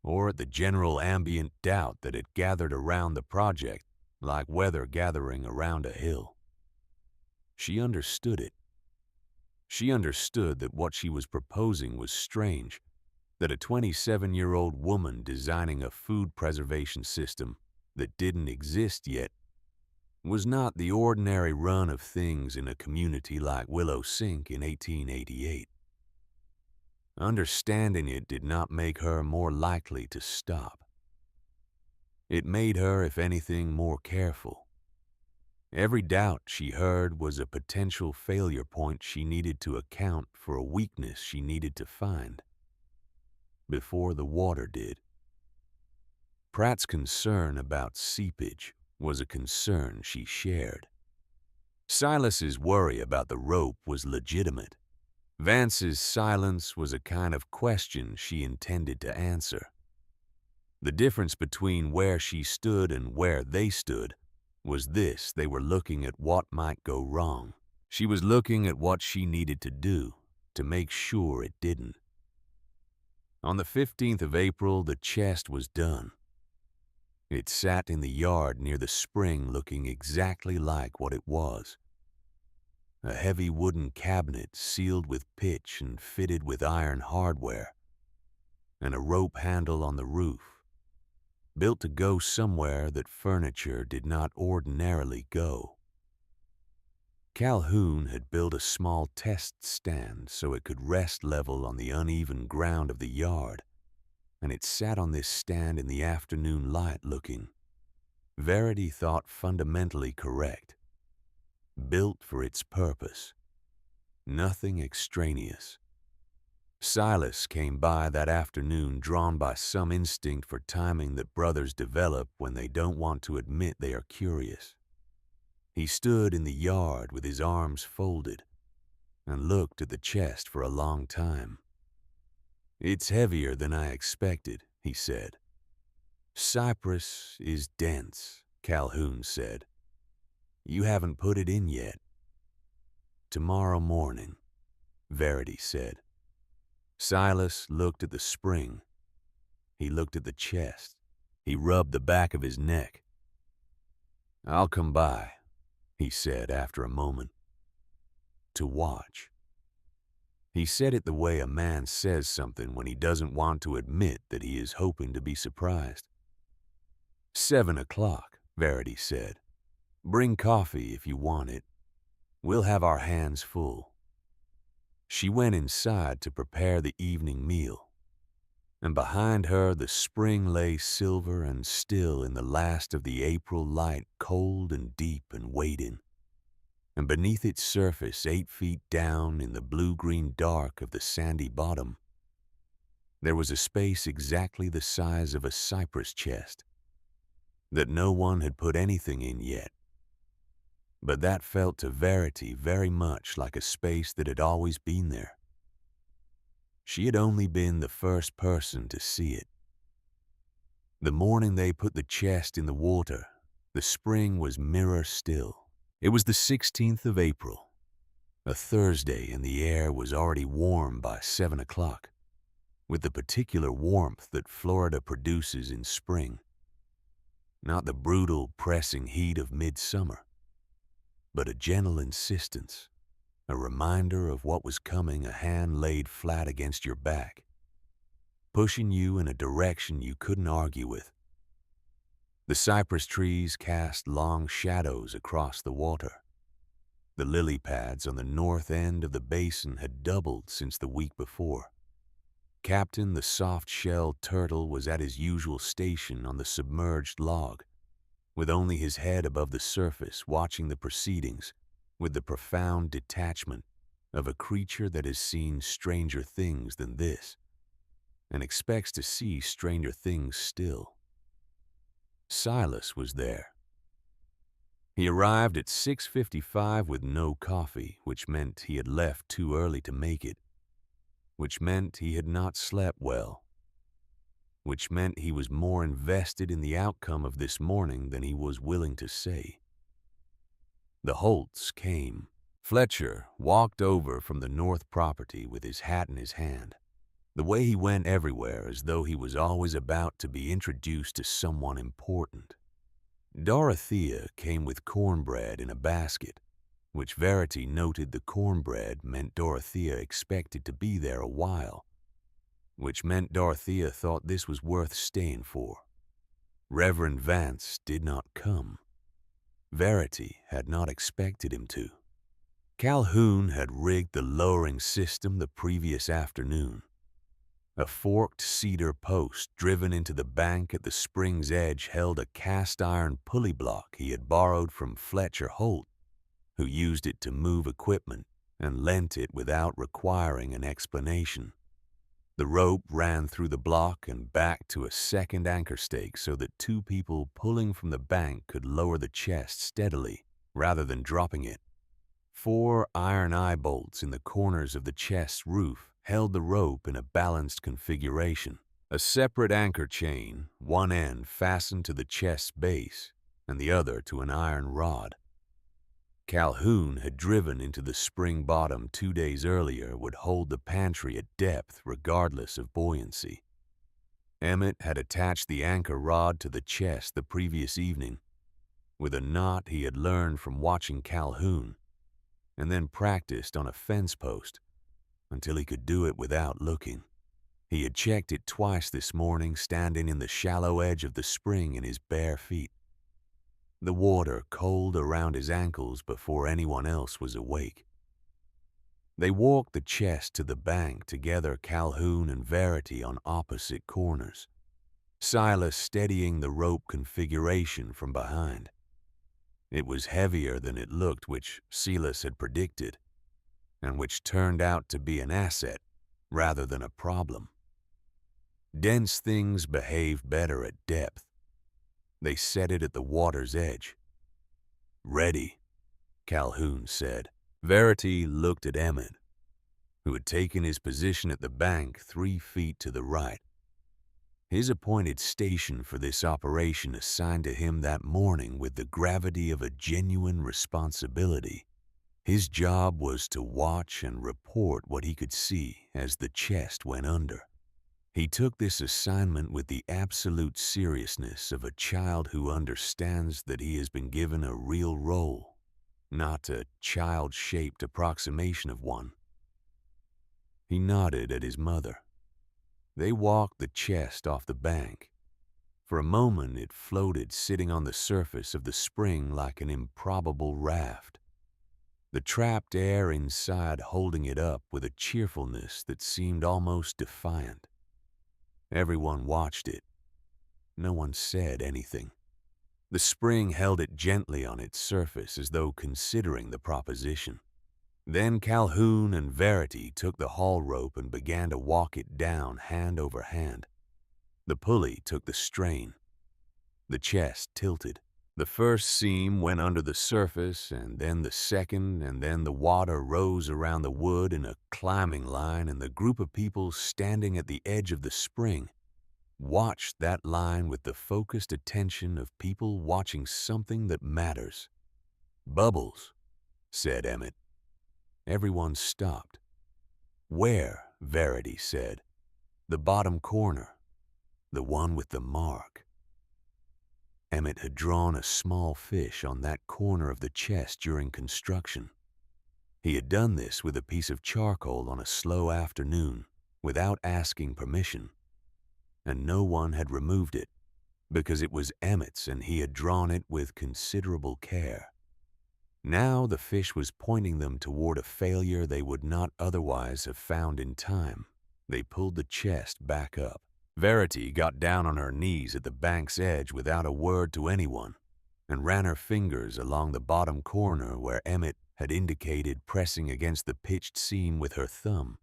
or at the general ambient doubt that had gathered around the project like weather gathering around a hill. She understood it. She understood that what she was proposing was strange, that a 27-year-old woman designing a food preservation system that didn't exist yet was not the ordinary run of things in a community like Willow Sink in 1888. Understanding it did not make her more likely to stop. It made her, if anything, more careful. Every doubt she heard was a potential failure point she needed to account for, a weakness she needed to find before the water did. Pratt's concern about seepage was a concern she shared. Silas's worry about the rope was legitimate. Vance's silence was a kind of question she intended to answer. The difference between where she stood and where they stood was this: they were looking at what might go wrong. She was looking at what she needed to do to make sure it didn't. On the 15th of April, the chest was done. It sat in the yard near the spring, looking exactly like what it was. A heavy wooden cabinet sealed with pitch and fitted with iron hardware, and a rope handle on the roof, built to go somewhere that furniture did not ordinarily go. Calhoun had built a small test stand so it could rest level on the uneven ground of the yard, and it sat on this stand in the afternoon light, looking, Verity thought, fundamentally correct. Built for its purpose. Nothing extraneous. Silas came by that afternoon, drawn by some instinct for timing that brothers develop when they don't want to admit they are curious. He stood in the yard with his arms folded and looked at the chest for a long time. "It's heavier than I expected," he said. "Cypress is dense," Calhoun said. "You haven't put it in yet." "Tomorrow morning," Verity said. Silas looked at the spring. He looked at the chest. He rubbed the back of his neck. "I'll come by," he said after a moment. "To watch." He said it the way a man says something when he doesn't want to admit that he is hoping to be surprised. 7 o'clock, Verity said. "Bring coffee if you want it. We'll have our hands full." She went inside to prepare the evening meal, and behind her the spring lay silver and still in the last of the April light, cold and deep and waiting, and beneath its surface, 8 feet down in the blue-green dark of the sandy bottom, there was a space exactly the size of a cypress chest that no one had put anything in yet. But that felt to Verity very much like a space that had always been there. She had only been the first person to see it. The morning they put the chest in the water, the spring was mirror still. It was the 16th of April, a Thursday, and the air was already warm by 7 o'clock, with the particular warmth that Florida produces in spring. Not the brutal, pressing heat of midsummer, but a gentle insistence, a reminder of what was coming, a hand laid flat against your back, pushing you in a direction you couldn't argue with. The cypress trees cast long shadows across the water. The lily pads on the north end of the basin had doubled since the week before. Captain, the soft-shelled turtle, was at his usual station on the submerged log, with only his head above the surface, watching the proceedings with the profound detachment of a creature that has seen stranger things than this and expects to see stranger things still. Silas was there. He arrived at 6:55 with no coffee, which meant he had left too early to make it, which meant he had not slept well, which meant he was more invested in the outcome of this morning than he was willing to say. The Holts came. Fletcher walked over from the north property with his hat in his hand, the way he went everywhere, as though he was always about to be introduced to someone important. Dorothea came with cornbread in a basket, which Verity noted the cornbread meant Dorothea expected to be there a while, which meant Dorothea thought this was worth staying for. Reverend Vance did not come. Verity had not expected him to. Calhoun had rigged the lowering system the previous afternoon. A forked cedar post driven into the bank at the spring's edge held a cast-iron pulley block he had borrowed from Fletcher Holt, who used it to move equipment and lent it without requiring an explanation. The rope ran through the block and back to a second anchor stake so that two people pulling from the bank could lower the chest steadily rather than dropping it. 4 iron eye bolts in the corners of the chest's roof held the rope in a balanced configuration. A separate anchor chain, one end fastened to the chest's base and the other to an iron rod. Calhoun had driven into the spring bottom 2 days earlier would hold the pantry at depth regardless of buoyancy. Emmett had attached the anchor rod to the chest the previous evening with a knot he had learned from watching Calhoun, and then practiced on a fence post until he could do it without looking. He had checked it twice this morning, standing in the shallow edge of the spring in his bare feet, the water cold around his ankles before anyone else was awake. They walked the chest to the bank together, Calhoun and Verity on opposite corners, Silas steadying the rope configuration from behind. It was heavier than it looked, which Silas had predicted, and which turned out to be an asset rather than a problem. Dense things behave better at depth. They set it at the water's edge. "Ready," Calhoun said. Verity looked at Emmett, who had taken his position at the bank 3 feet to the right. His appointed station for this operation assigned to him that morning with the gravity of a genuine responsibility. His job was to watch and report what he could see as the chest went under. He took this assignment with the absolute seriousness of a child who understands that he has been given a real role, not a child-shaped approximation of one. He nodded at his mother. They walked the chest off the bank. For a moment it floated, sitting on the surface of the spring like an improbable raft, the trapped air inside holding it up with a cheerfulness that seemed almost defiant. Everyone watched it. No one said anything. The spring held it gently on its surface as though considering the proposition. Then Calhoun and Verity took the haul rope and began to walk it down hand over hand. The pulley took the strain. The chest tilted. The first seam went under the surface, and then the second, and then the water rose around the wood in a climbing line, and the group of people standing at the edge of the spring watched that line with the focused attention of people watching something that matters. "Bubbles," said Emmett. Everyone stopped. "Where?" Verity said. "The bottom corner. The one with the mark." Emmett had drawn a small fish on that corner of the chest during construction. He had done this with a piece of charcoal on a slow afternoon, without asking permission, and no one had removed it, because it was Emmett's and he had drawn it with considerable care. Now the fish was pointing them toward a failure they would not otherwise have found in time. They pulled the chest back up. Verity got down on her knees at the bank's edge without a word to anyone and ran her fingers along the bottom corner where Emmett had indicated, pressing against the pitched seam with her thumb.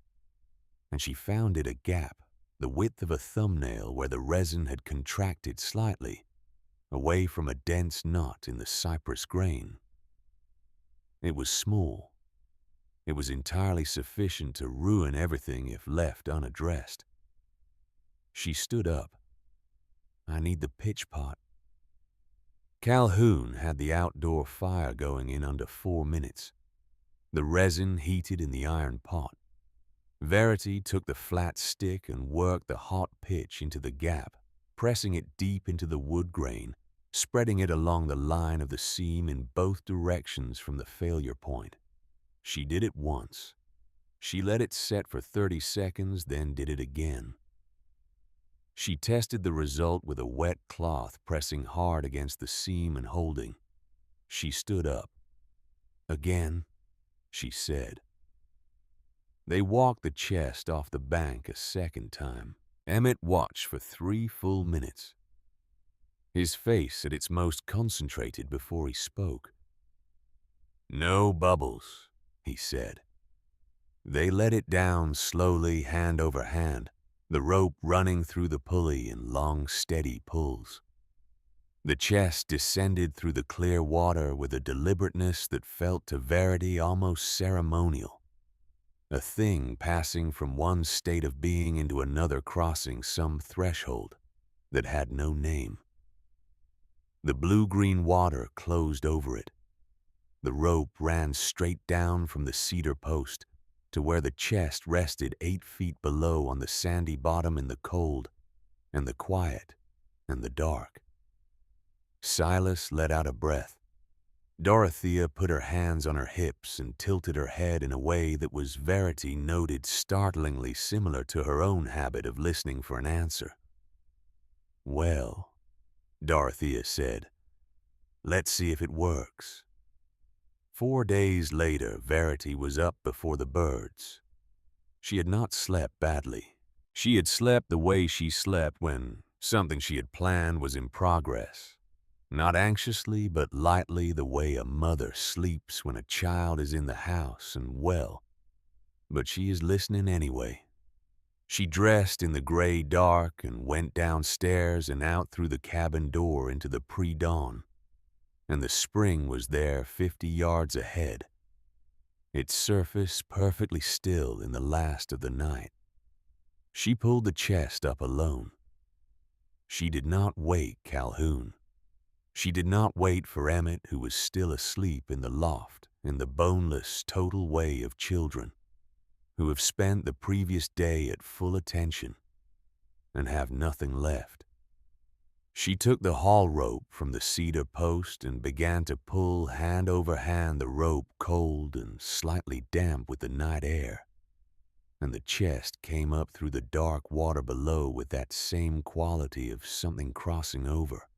And she found it a gap, the width of a thumbnail, where the resin had contracted slightly, away from a dense knot in the cypress grain. It was small. It was entirely sufficient to ruin everything if left unaddressed. She stood up. "I need the pitch pot." Calhoun had the outdoor fire going in under 4 minutes. The resin heated in the iron pot. Verity took the flat stick and worked the hot pitch into the gap, pressing it deep into the wood grain spreading it along the line of the seam in both directions from the failure point. She did it once. She let it set for 30 seconds, then did it again. She tested the result with a wet cloth, pressing hard against the seam and holding. She stood up. "Again," she said. They walked the chest off the bank a second time. Emmett watched for 3 full minutes, his face at its most concentrated before he spoke. "No bubbles," he said. They let it down slowly, hand over hand, the rope running through the pulley in long, steady pulls. The chest descended through the clear water with a deliberateness that felt to Verity almost ceremonial, a thing passing from one state of being into another, crossing some threshold that had no name. The blue-green water closed over it. The rope ran straight down from the cedar post to where the chest rested 8 feet below on the sandy bottom in the cold and the quiet and the dark. Silas let out a breath. Dorothea put her hands on her hips and tilted her head in a way that was, Verity noted, startlingly similar to her own habit of listening for an answer. "Well," Dorothea said, "let's see if it works." 4 days later, Verity was up before the birds. She had not slept badly. She had slept the way she slept when something she had planned was in progress. Not anxiously, but lightly, the way a mother sleeps when a child is in the house and well. But she is listening anyway. She dressed in the gray dark and went downstairs and out through the cabin door into the pre-dawn. And the spring was there 50 yards ahead, its surface perfectly still in the last of the night. She pulled the chest up alone. She did not wake Calhoun. She did not wait for Emmett, who was still asleep in the loft in the boneless, total way of children who have spent the previous day at full attention and have nothing left. She took the haul rope from the cedar post and began to pull hand over hand, the rope cold and slightly damp with the night air, and the chest came up through the dark water below with that same quality of something crossing over.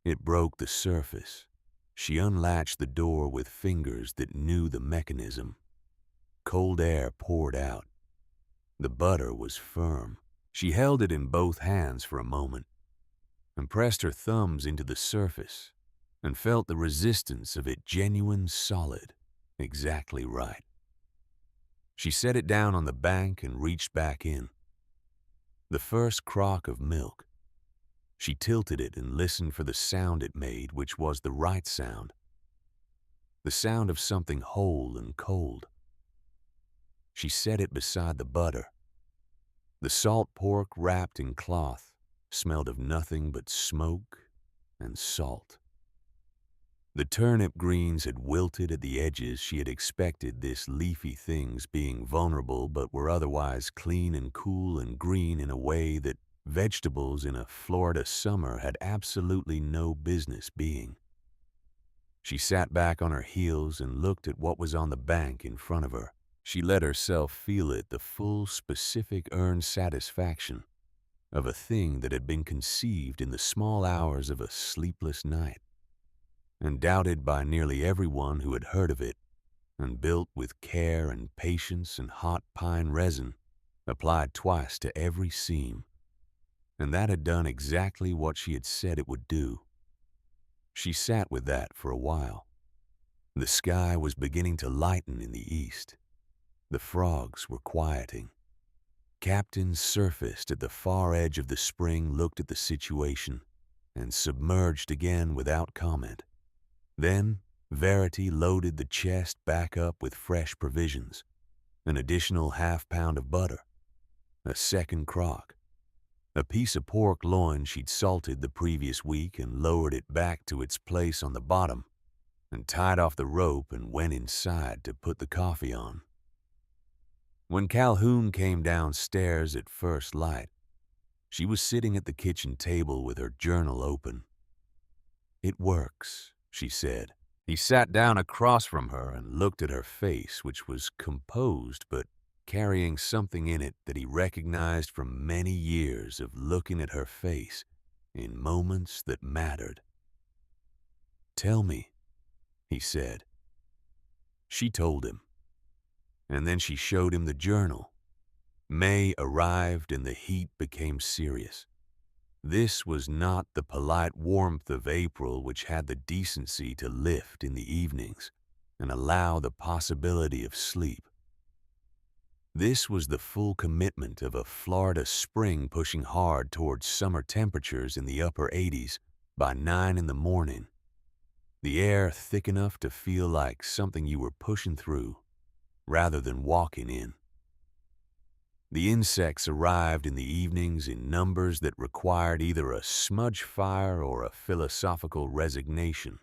It broke the surface. She unlatched the door with fingers that knew the mechanism. Cold air poured out. The butter was firm. She held it in both hands for a moment and pressed her thumbs into the surface and felt the resistance of it, genuine, solid, exactly right. She set it down on the bank and reached back in. The first crock of milk. She tilted it and listened for the sound it made, which was the right sound. The sound of something whole and cold. She set it beside the butter. The salt pork, wrapped in cloth, smelled of nothing but smoke and salt. The turnip greens had wilted at the edges. She had expected this leafy things being vulnerable, but were otherwise clean and cool and green in a way that vegetables in a Florida summer had absolutely no business being. She sat back on her heels and looked at what was on the bank in front of her. She let herself feel it, the full, specific, earned satisfaction of a thing that had been conceived in the small hours of a sleepless night, and doubted by nearly everyone who had heard of it, and built with care and patience and hot pine resin, applied twice to every seam. And that had done exactly what she had said it would do. She sat with that for a while. The sky was beginning to lighten in the east. The frogs were quieting. Captains surfaced at the far edge of the spring, looked at the situation, and submerged again without comment. Then Verity loaded the chest back up with fresh provisions, an additional half-pound of butter, a second crock, a piece of pork loin she'd salted the previous week, and lowered it back to its place on the bottom, and tied off the rope and went inside to put the coffee on. When Calhoun came downstairs at first light, she was sitting at the kitchen table with her journal open. "It works," she said. He sat down across from her and looked at her face, which was composed but carrying something in it that he recognized from many years of looking at her face in moments that mattered. "Tell me," he said. She told him, and then she showed him the journal. May arrived and the heat became serious. This was not the polite warmth of April, which had the decency to lift in the evenings and allow the possibility of sleep. This was the full commitment of a Florida spring pushing hard towards summer temperatures in the upper 80s by 9 in the morning. The air thick enough to feel like something you were pushing through rather than walking in. The insects arrived in the evenings in numbers that required either a smudge fire or a philosophical resignation.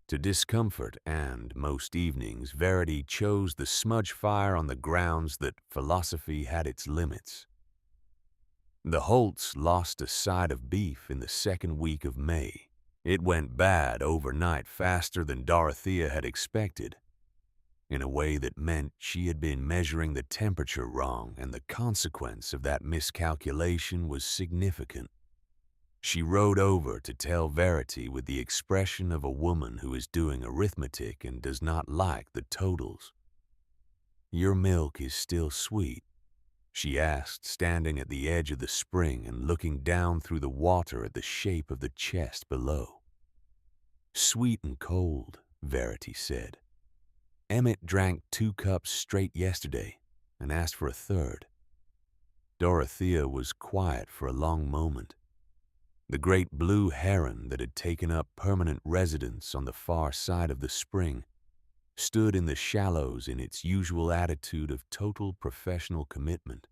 To discomfort, and most evenings, Verity chose the smudge fire on the grounds that philosophy had its limits. The Holts lost a side of beef in the second week of May. It went bad overnight faster than Dorothea had expected, in a way that meant she had been measuring the temperature wrong, and the consequence of that miscalculation was significant. She rode over to tell Verity with the expression of a woman who is doing arithmetic and does not like the totals. "Your milk is still sweet?" she asked, standing at the edge of the spring and looking down through the water at the shape of the chest below. "Sweet and cold," Verity said. "Emmett drank 2 cups straight yesterday and asked for a third." Dorothea was quiet for a long moment. The great blue heron that had taken up permanent residence on the far side of the spring stood in the shallows in its usual attitude of total professional commitment,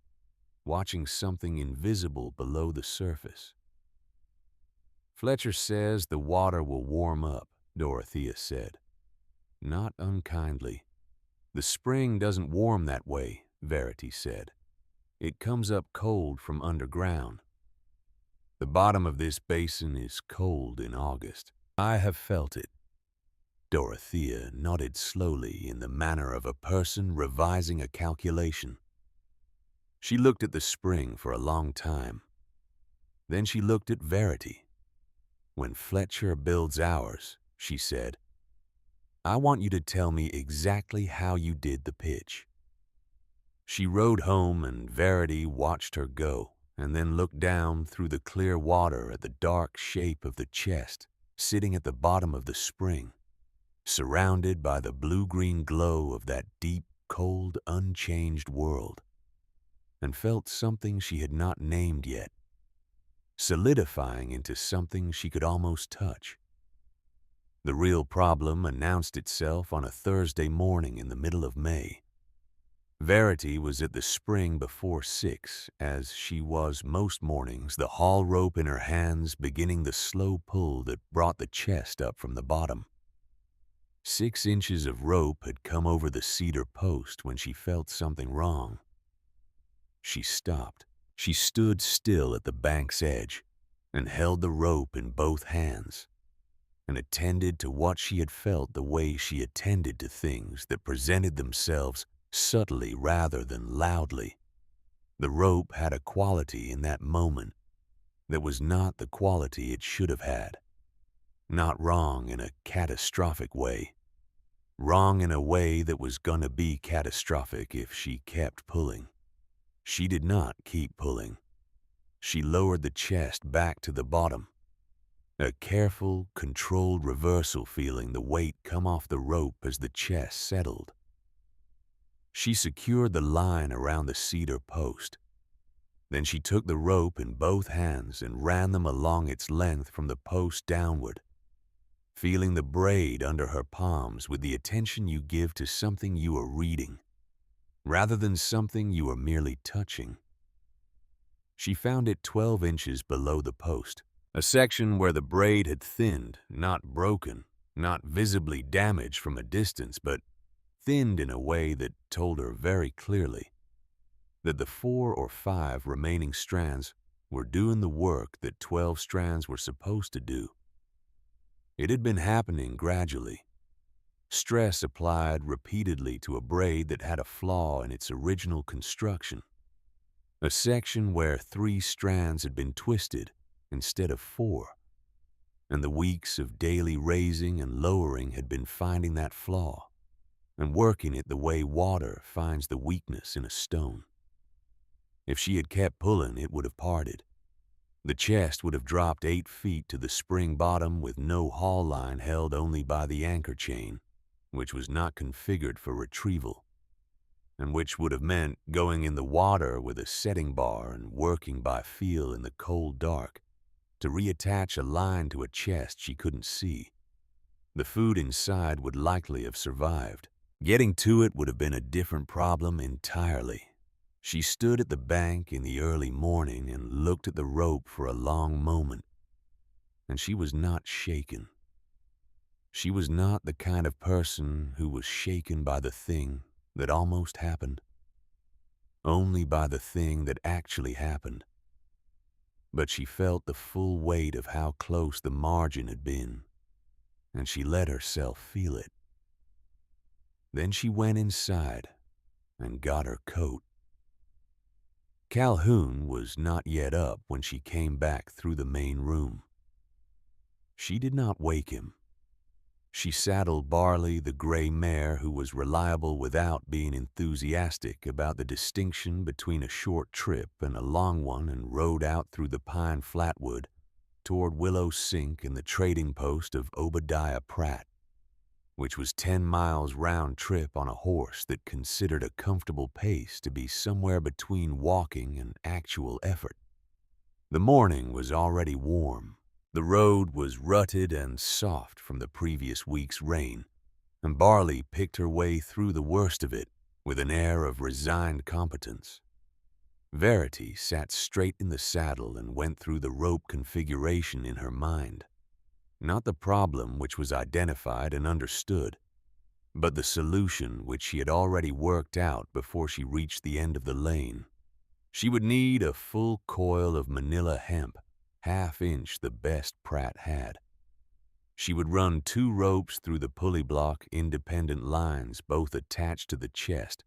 watching something invisible below the surface. "Fletcher says the water will warm up," Dorothea said. "Not unkindly." "The spring doesn't warm that way," Verity said. "It comes up cold from underground. The bottom of this basin is cold in August. I have felt it." Dorothea nodded slowly in the manner of a person revising a calculation. She looked at the spring for a long time. Then she looked at Verity. "When Fletcher builds ours," she said, "I want you to tell me exactly how you did the pitch." She rode home and Verity watched her go, and then looked down through the clear water at the dark shape of the chest sitting at the bottom of the spring, surrounded by the blue-green glow of that deep, cold, unchanged world, and felt something she had not named yet, solidifying into something she could almost touch. The real problem announced itself on a Thursday morning in the middle of May. Verity was at the spring before 6, as she was most mornings, the haul rope in her hands beginning the slow pull that brought the chest up from the bottom. 6 inches of rope had come over the cedar post when she felt something wrong. She stopped. She stood still at the bank's edge and held the rope in both hands, and attended to what she had felt the way she attended to things that presented themselves subtly rather than loudly. The rope had a quality in that moment that was not the quality it should have had. Not wrong in a catastrophic way. Wrong in a way that was gonna be catastrophic if she kept pulling. She did not keep pulling. She lowered the chest back to the bottom. A careful, controlled reversal, feeling the weight come off the rope as the chest settled. She secured the line around the cedar post. Then she took the rope in both hands and ran them along its length from the post downward, feeling the braid under her palms with the attention you give to something you are reading, rather than something you are merely touching. She found it 12 inches below the post, a section where the braid had thinned, not broken, not visibly damaged from a distance, but thinned in a way that told her very clearly that the 4 or 5 remaining strands were doing the work that 12 strands were supposed to do. It had been happening gradually. Stress applied repeatedly to a braid that had a flaw in its original construction. A section where 3 strands had been twisted instead of 4. And the weeks of daily raising and lowering had been finding that flaw and working it the way water finds the weakness in a stone. If she had kept pulling, it would have parted. The chest would have dropped 8 feet to the spring bottom with no haul line held only by the anchor chain, which was not configured for retrieval, and which would have meant going in the water with a setting bar and working by feel in the cold dark to reattach a line to a chest she couldn't see. The food inside would likely have survived. Getting to it would have been a different problem entirely. She stood at the bank in the early morning and looked at the rope for a long moment, and she was not shaken. She was not the kind of person who was shaken by the thing that almost happened, only by the thing that actually happened. But she felt the full weight of how close the margin had been, and she let herself feel it. Then she went inside and got her coat. Calhoun was not yet up when she came back through the main room. She did not wake him. She saddled Barley, the gray mare who was reliable without being enthusiastic about the distinction between a short trip and a long one, and rode out through the pine flatwood toward Willow Sink and the trading post of Obadiah Pratt, which was 10 miles round trip on a horse that considered a comfortable pace to be somewhere between walking and actual effort. The morning was already warm. The road was rutted and soft from the previous week's rain, and Barley picked her way through the worst of it with an air of resigned competence. Verity sat straight in the saddle and went through the rope configuration in her mind. Not the problem which was identified and understood, but the solution which she had already worked out before she reached the end of the lane. She would need a full coil of manila hemp, half-inch the best Pratt had. She would run 2 ropes through the pulley block independent lines, both attached to the chest,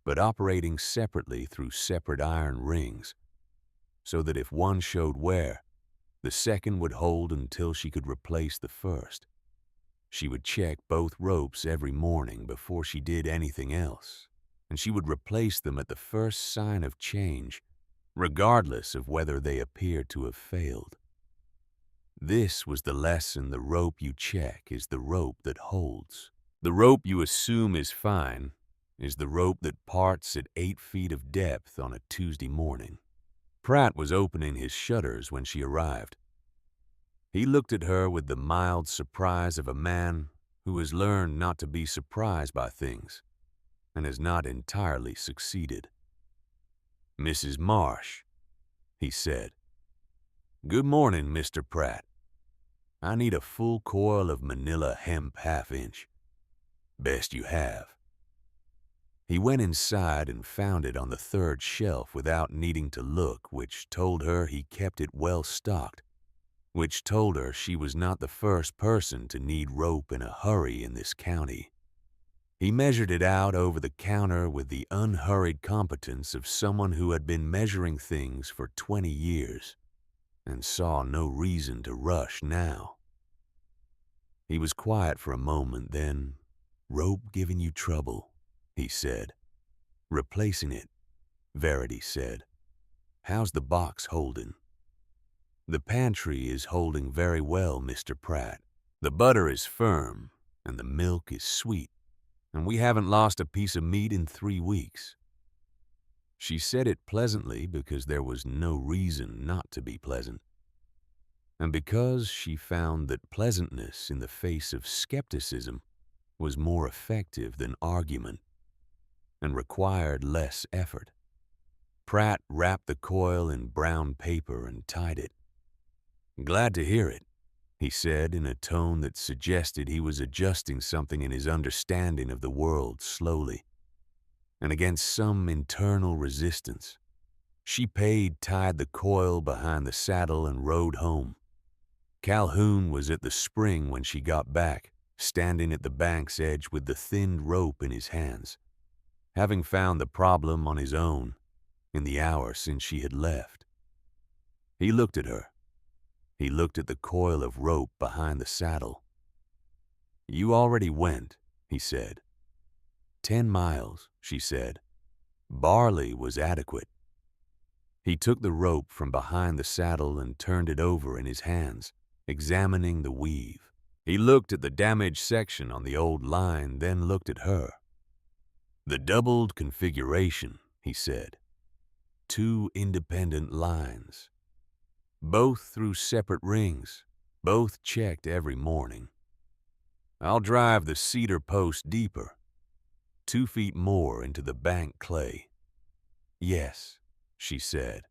but operating separately through separate iron rings, so that if one showed wear, the second would hold until she could replace the first. She would check both ropes every morning before she did anything else, and she would replace them at the first sign of change, regardless of whether they appeared to have failed. This was the lesson: the rope you check is the rope that holds. The rope you assume is fine is the rope that parts at 8 feet of depth on a Tuesday morning. Pratt was opening his shutters when she arrived. He looked at her with the mild surprise of a man who has learned not to be surprised by things and has not entirely succeeded. "Mrs. Marsh," he said. "Good morning, Mr. Pratt. I need a full coil of manila hemp half-inch. Best you have." He went inside and found it on the 3rd shelf without needing to look, which told her he kept it well stocked, which told her she was not the first person to need rope in a hurry in this county. He measured it out over the counter with the unhurried competence of someone who had been measuring things for 20 years and saw no reason to rush now. He was quiet for a moment, then, "Rope giving you trouble," he said. "Replacing it," Verity said. "How's the box holding?" "The pantry is holding very well, Mr. Pratt. The butter is firm, and the milk is sweet, and we haven't lost a piece of meat in 3 weeks." She said it pleasantly because there was no reason not to be pleasant, and because she found that pleasantness in the face of skepticism was more effective than argument and required less effort. Pratt wrapped the coil in brown paper and tied it. "Glad to hear it," he said in a tone that suggested he was adjusting something in his understanding of the world slowly, and against some internal resistance. She tied the coil behind the saddle and rode home. Calhoun was at the spring when she got back, standing at the bank's edge with the thinned rope in his hands, having found the problem on his own in the hour since she had left. He looked at her. He looked at the coil of rope behind the saddle. "You already went," he said. 10 miles, she said. Barley was adequate. He took the rope from behind the saddle and turned it over in his hands, examining the weave. He looked at the damaged section on the old line, then looked at her. "The doubled configuration," he said. 2 independent lines. Both through separate rings, both checked every morning. "I'll drive the cedar post deeper, 2 feet more into the bank clay." "Yes," she said.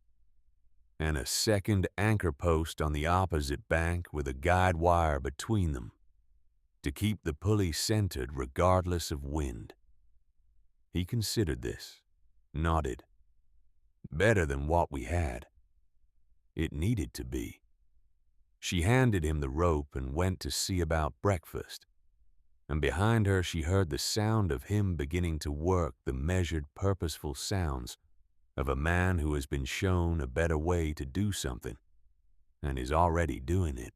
"And a second anchor post on the opposite bank with a guide wire between them to keep the pulley centered regardless of wind." He considered this, nodded. "Better than what we had." It needed to be. She handed him the rope and went to see about breakfast, and behind her she heard the sound of him beginning to work the measured, purposeful sounds of a man who has been shown a better way to do something and is already doing it.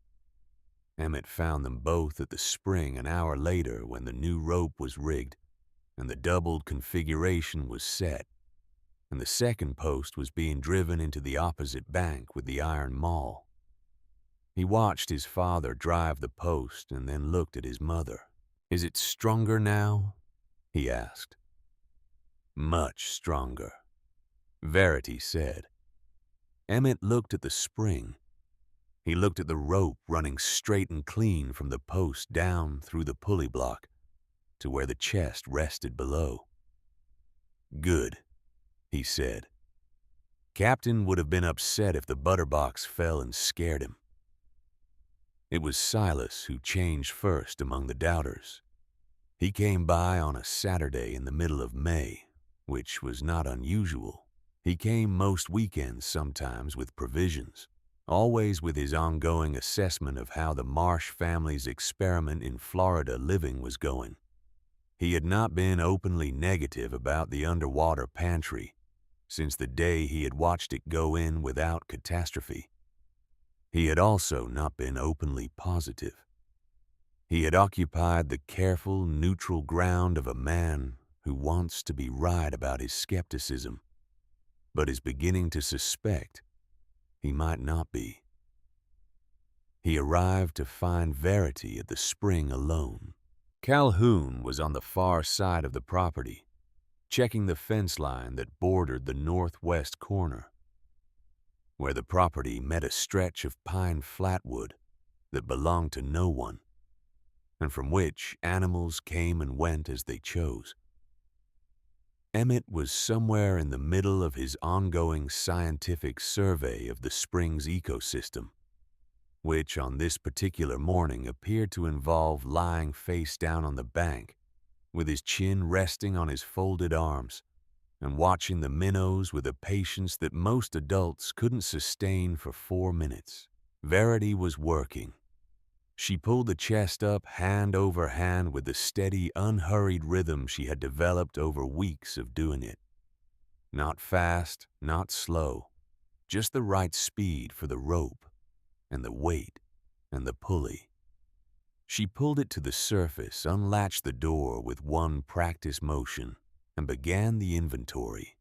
Emmett found them both at the spring an hour later when the new rope was rigged and the doubled configuration was set, and the second post was being driven into the opposite bank with the iron maul. He watched his father drive the post and then looked at his mother. "Is it stronger now?" he asked. "Much stronger," Verity said. Emmett looked at the spring. He looked at the rope running straight and clean from the post down through the pulley block to where the chest rested below. "Good," he said. Captain would have been upset if the butter box fell and scared him. It was Silas who changed first among the doubters. He came by on a Saturday in the middle of May, which was not unusual. He came most weekends sometimes with provisions, always with his ongoing assessment of how the Marsh family's experiment in Florida living was going. He had not been openly negative about the underwater pantry since the day he had watched it go in without catastrophe. He had also not been openly positive. He had occupied the careful, neutral ground of a man who wants to be right about his skepticism, but is beginning to suspect he might not be. He arrived to find Verity at the spring alone. Calhoun was on the far side of the property, checking the fence line that bordered the northwest corner, where the property met a stretch of pine flatwood that belonged to no one, and from which animals came and went as they chose. Emmett was somewhere in the middle of his ongoing scientific survey of the spring's ecosystem, which on this particular morning appeared to involve lying face down on the bank, with his chin resting on his folded arms, and watching the minnows with a patience that most adults couldn't sustain for 4 minutes. Verity was working. She pulled the chest up hand over hand with the steady, unhurried rhythm she had developed over weeks of doing it. Not fast, not slow, just the right speed for the rope and the weight and the pulley. She pulled it to the surface, unlatched the door with one practice motion, and began the inventory.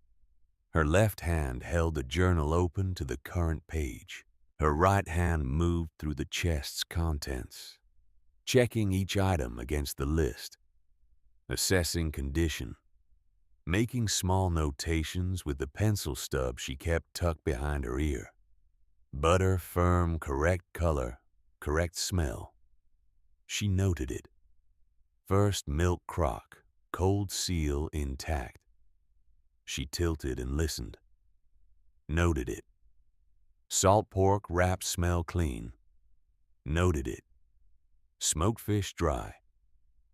Her left hand held the journal open to the current page. Her right hand moved through the chest's contents, checking each item against the list, assessing condition, making small notations with the pencil stub she kept tucked behind her ear. Butter firm, correct color, correct smell. She noted it. First milk crock, cold seal intact. She tilted and listened. Noted it. Salt pork wrap smell clean. Noted it. Smoked fish dry.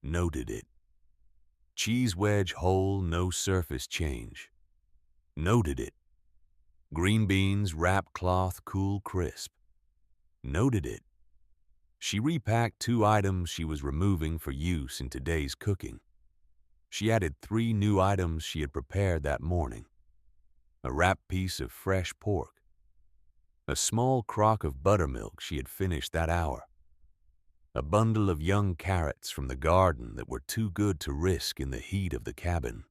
Noted it. Cheese wedge whole, no surface change. Noted it. Green beans wrap cloth cool crisp. Noted it. She repacked 2 items she was removing for use in today's cooking. She added 3 new items she had prepared that morning: a wrapped piece of fresh pork, a small crock of buttermilk she had finished that hour, a bundle of young carrots from the garden that were too good to risk in the heat of the cabin.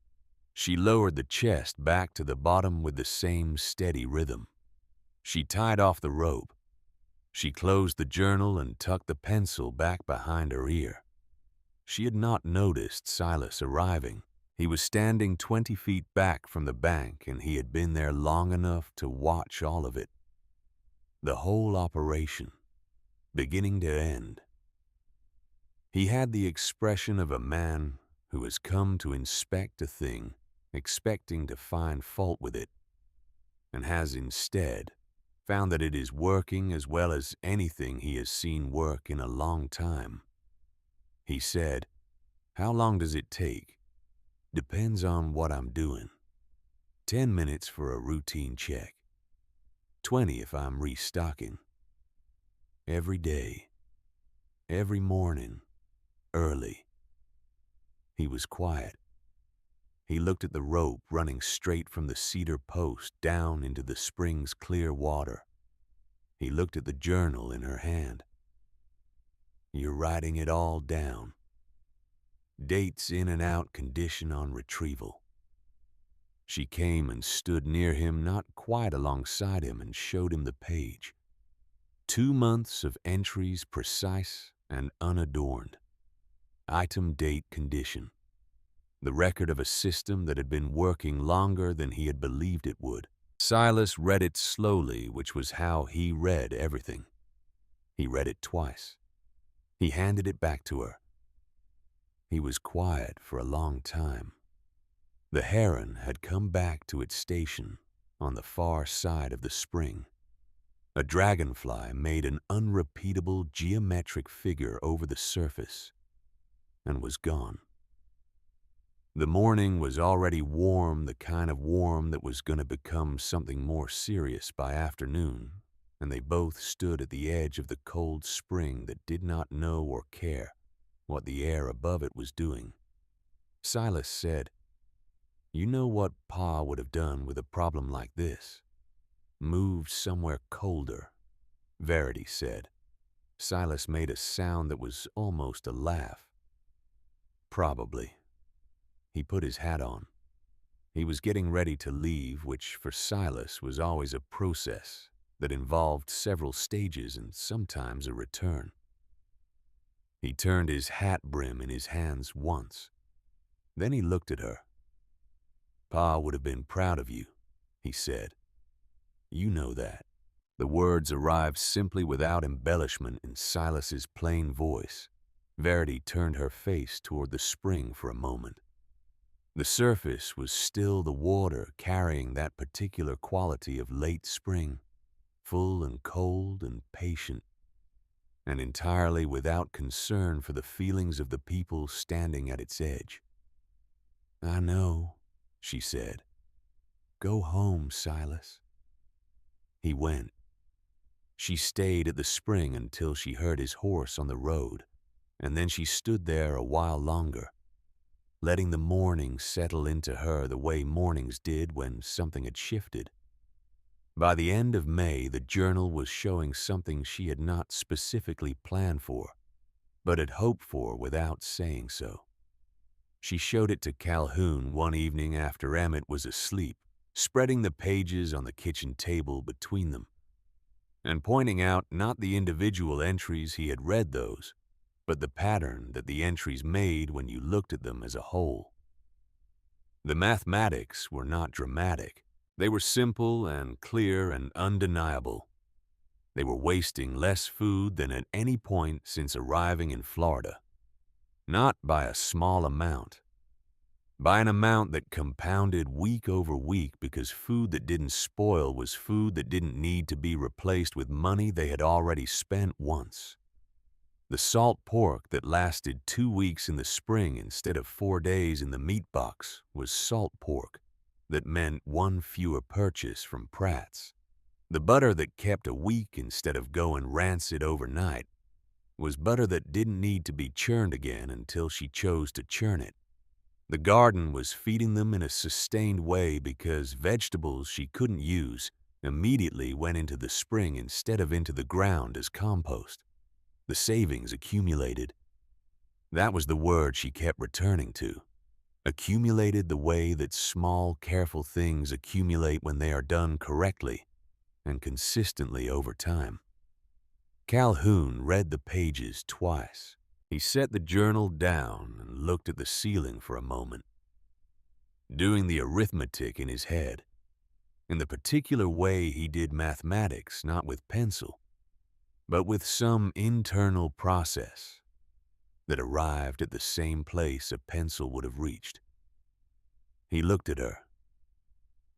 She lowered the chest back to the bottom with the same steady rhythm. She tied off the rope. She closed the journal and tucked the pencil back behind her ear. She had not noticed Silas arriving. He was standing 20 feet back from the bank, and he had been there long enough to watch all of it. The whole operation, beginning to end. He had the expression of a man who has come to inspect a thing, expecting to find fault with it, and has instead found that it is working as well as anything he has seen work in a long time. He said, "How long does it take? Depends on what I'm doing. 10 minutes for a routine check. 20 if I'm restocking. Every day. Every morning. Early." He was quiet. He looked at the rope running straight from the cedar post down into the spring's clear water. He looked at the journal in her hand. "You're writing it all down. Dates in and out, condition on retrieval." She came and stood near him, not quite alongside him, and showed him the page. 2 months of entries, precise and unadorned. Item, date, condition. The record of a system that had been working longer than he had believed it would. Silas read it slowly, which was how he read everything. He read it twice. He handed it back to her. He was quiet for a long time. The heron had come back to its station on the far side of the spring. A dragonfly made an unrepeatable geometric figure over the surface and was gone. The morning was already warm, the kind of warm that was going to become something more serious by afternoon, and they both stood at the edge of the cold spring that did not know or care what the air above it was doing. Silas said, "You know what Pa would have done with a problem like this? Moved somewhere colder," Verity said. Silas made a sound that was almost a laugh. "Probably." He put his hat on. He was getting ready to leave, which for Silas was always a process that involved several stages and sometimes a return. He turned his hat brim in his hands once. Then he looked at her. "Pa would have been proud of you," he said. "You know that." The words arrived simply without embellishment in Silas's plain voice. Verity turned her face toward the spring for a moment. The surface was still the water carrying that particular quality of late spring, full and cold and patient, and entirely without concern for the feelings of the people standing at its edge. "I know," she said. "Go home, Silas." He went. She stayed at the spring until she heard his horse on the road, and then she stood there a while longer, letting the morning settle into her the way mornings did when something had shifted. By the end of May, the journal was showing something she had not specifically planned for, but had hoped for without saying so. She showed it to Calhoun one evening after Emmett was asleep, spreading the pages on the kitchen table between them, and pointing out not the individual entries he had read those, but the pattern that the entries made when you looked at them as a whole. The mathematics were not dramatic. They were simple and clear and undeniable. They were wasting less food than at any point since arriving in Florida. Not by a small amount. By an amount that compounded week over week, because food that didn't spoil was food that didn't need to be replaced with money they had already spent once. The salt pork that lasted 2 weeks in the spring instead of 4 days in the meat box was salt pork that meant 1 fewer purchase from Pratt's. The butter that kept a week instead of going rancid overnight was butter that didn't need to be churned again until she chose to churn it. The garden was feeding them in a sustained way because vegetables she couldn't use immediately went into the spring instead of into the ground as compost. The savings accumulated. That was the word she kept returning to. Accumulated the way that small, careful things accumulate when they are done correctly and consistently over time. Calhoun read the pages twice. He set the journal down and looked at the ceiling for a moment, doing the arithmetic in his head, in the particular way he did mathematics, not with pencil, but with some internal process that arrived at the same place a pencil would have reached. He looked at her.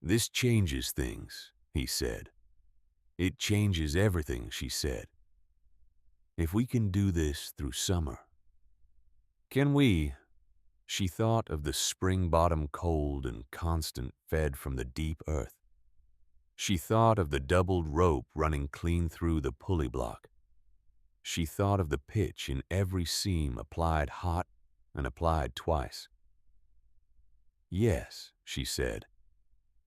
"This changes things," he said. "It changes everything," she said. "If we can do this through summer." Can we? She thought of the spring bottom cold and constant fed from the deep earth. She thought of the doubled rope running clean through the pulley block. She thought of the pitch in every seam applied hot and applied twice. "Yes," she said.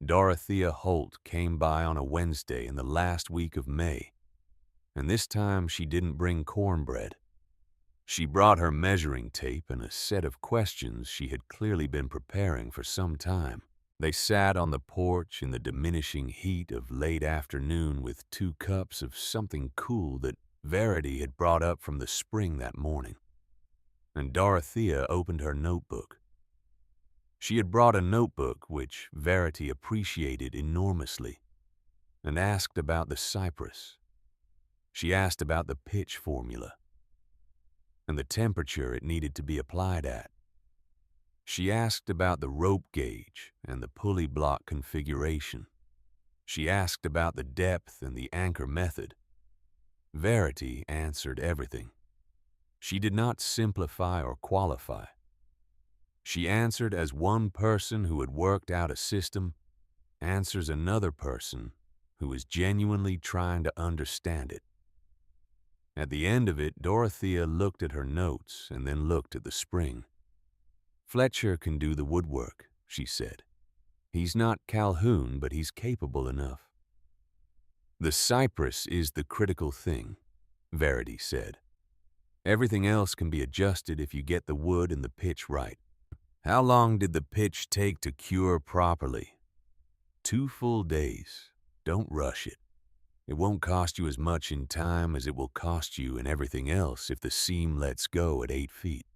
"Dorothea Holt came by on a Wednesday in the last week of May, and this time she didn't bring cornbread. She brought her measuring tape and a set of questions she had clearly been preparing for some time. They sat on the porch in the diminishing heat of late afternoon with 2 cups of something cool that Verity had brought up from the spring that morning. And Dorothea opened her notebook. She had brought a notebook which Verity appreciated enormously, and asked about the cypress. She asked about the pitch formula and the temperature it needed to be applied at. She asked about the rope gauge and the pulley block configuration. She asked about the depth and the anchor method. Verity answered everything. She did not simplify or qualify. She answered as one person who had worked out a system answers another person who is genuinely trying to understand it. At the end of it, Dorothea looked at her notes and then looked at the spring. "Fletcher can do the woodwork," she said. "He's not Calhoun, but he's capable enough." "The cypress is the critical thing," Verity said. "Everything else can be adjusted if you get the wood and the pitch right." "How long did the pitch take to cure properly?" 2 full days. Don't rush it. It won't cost you as much in time as it will cost you in everything else if the seam lets go at 8 feet.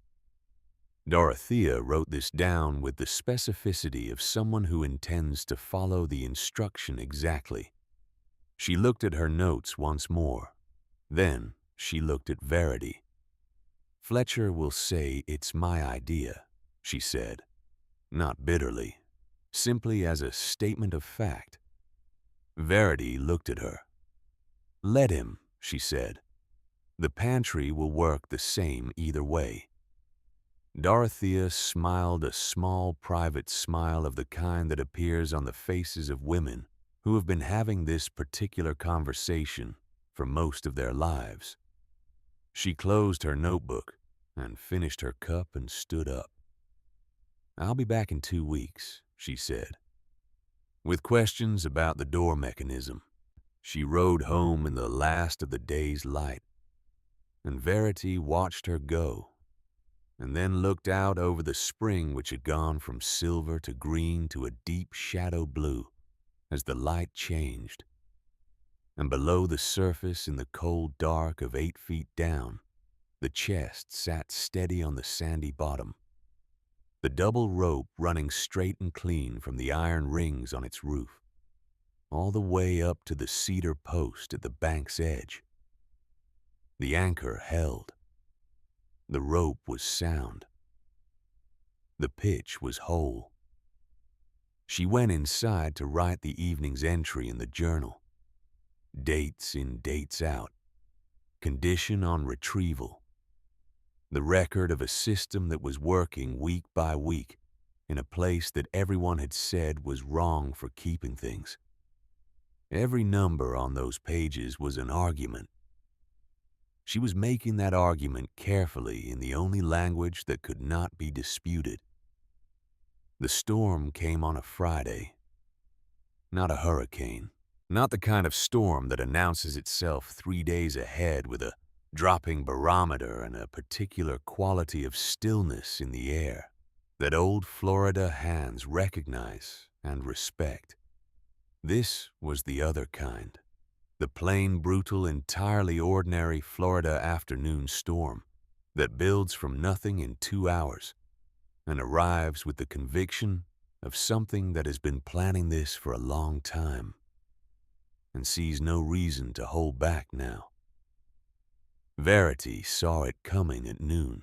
Dorothea wrote this down with the specificity of someone who intends to follow the instruction exactly. She looked at her notes once more. Then she looked at Verity. "Fletcher will say it's my idea," she said, not bitterly, simply as a statement of fact. Verity looked at her. "Let him," she said. "The pantry will work the same either way." Dorothea smiled a small private smile of the kind that appears on the faces of women who have been having this particular conversation for most of their lives. She closed her notebook and finished her cup and stood up. "I'll be back in 2 weeks," she said. With questions about the door mechanism, she rode home in the last of the day's light, and Verity watched her go, and then looked out over the spring which had gone from silver to green to a deep shadow blue as the light changed. And below the surface in the cold dark of 8 feet down, the chest sat steady on the sandy bottom, the double rope running straight and clean from the iron rings on its roof, all the way up to the cedar post at the bank's edge. The anchor held. The rope was sound. The pitch was whole. She went inside to write the evening's entry in the journal. Dates in, dates out. Condition on retrieval. The record of a system that was working week by week in a place that everyone had said was wrong for keeping things. Every number on those pages was an argument. She was making that argument carefully in the only language that could not be disputed. The storm came on a Friday, not a hurricane, not the kind of storm that announces itself 3 days ahead with a dropping barometer and a particular quality of stillness in the air that old Florida hands recognize and respect. This was the other kind, the plain, brutal, entirely ordinary Florida afternoon storm that builds from nothing in 2 hours and arrives with the conviction of something that has been planning this for a long time and sees no reason to hold back now. Verity saw it coming at noon.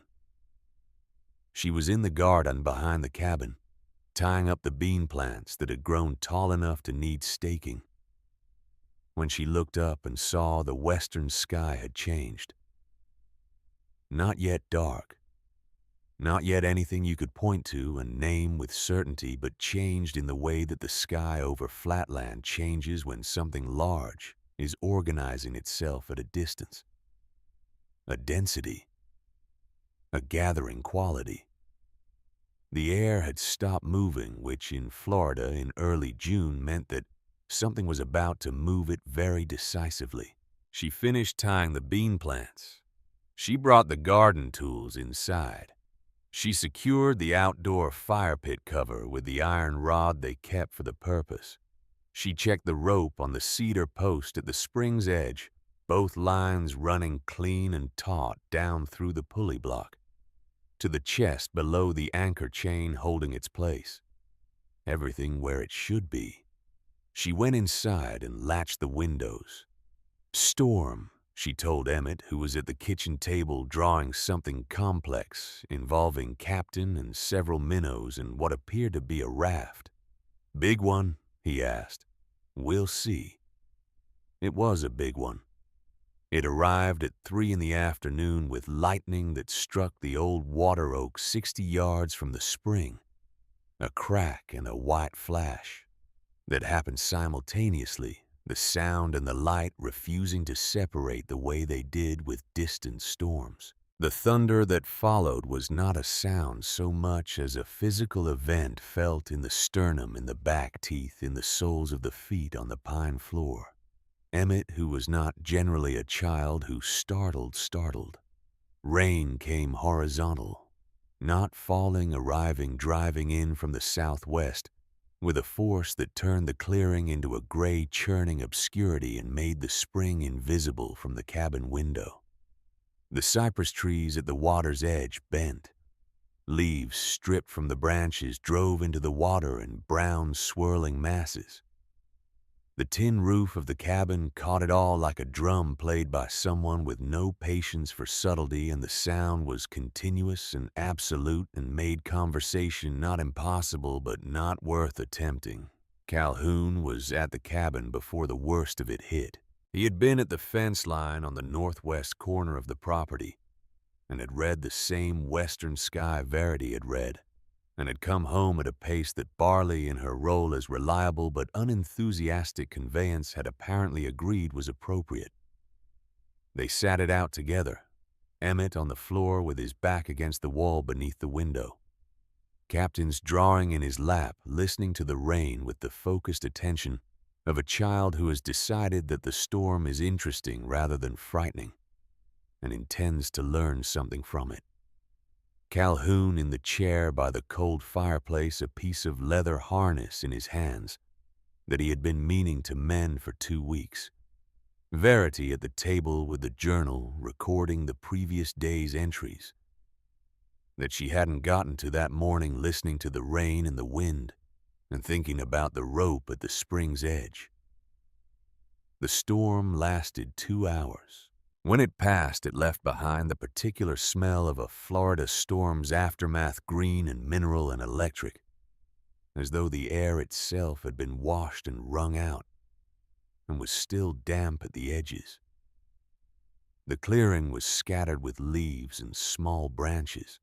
She was in the garden behind the cabin, tying up the bean plants that had grown tall enough to need staking, when she looked up and saw the western sky had changed. Not yet dark, not yet anything you could point to and name with certainty, but changed in the way that the sky over flatland changes when something large is organizing itself at a distance. A density, a gathering quality. The air had stopped moving, which in Florida in early June meant that something was about to move it very decisively. She finished tying the bean plants. She brought the garden tools inside. She secured the outdoor fire pit cover with the iron rod they kept for the purpose. She checked the rope on the cedar post at the spring's edge, both lines running clean and taut down through the pulley block, to the chest below the anchor chain holding its place. Everything where it should be. She went inside and latched the windows. "Storm," she told Emmett, who was at the kitchen table drawing something complex involving Captain and several minnows and what appeared to be a raft. "Big one?" he asked. "We'll see." It was a big one. It arrived at 3 in the afternoon with lightning that struck the old water oak 60 yards from the spring, a crack and a white flash that happened simultaneously, the sound and the light refusing to separate the way they did with distant storms. The thunder that followed was not a sound so much as a physical event felt in the sternum, in the back teeth, in the soles of the feet on the pine floor. Emmett, who was not generally a child who startled. Rain came horizontal, not falling, arriving, driving in from the southwest, with a force that turned the clearing into a gray churning obscurity and made the spring invisible from the cabin window. The cypress trees at the water's edge bent. Leaves stripped from the branches drove into the water in brown swirling masses. The tin roof of the cabin caught it all like a drum played by someone with no patience for subtlety, and the sound was continuous and absolute and made conversation not impossible but not worth attempting. Calhoun was at the cabin before the worst of it hit. He had been at the fence line on the northwest corner of the property and had read the same western sky Verity had read, and had come home at a pace that Barley, in her role as reliable but unenthusiastic conveyance, had apparently agreed was appropriate. They sat it out together, Emmett on the floor with his back against the wall beneath the window, Captain's drawing in his lap, listening to the rain with the focused attention of a child who has decided that the storm is interesting rather than frightening, and intends to learn something from it. Calhoun in the chair by the cold fireplace, a piece of leather harness in his hands that he had been meaning to mend for 2 weeks. Verity at the table with the journal recording the previous day's entries that she hadn't gotten to that morning, listening to the rain and the wind and thinking about the rope at the spring's edge. The storm lasted 2 hours. When it passed, it left behind the particular smell of a Florida storm's aftermath, green and mineral and electric, as though the air itself had been washed and wrung out and was still damp at the edges. The clearing was scattered with leaves and small branches.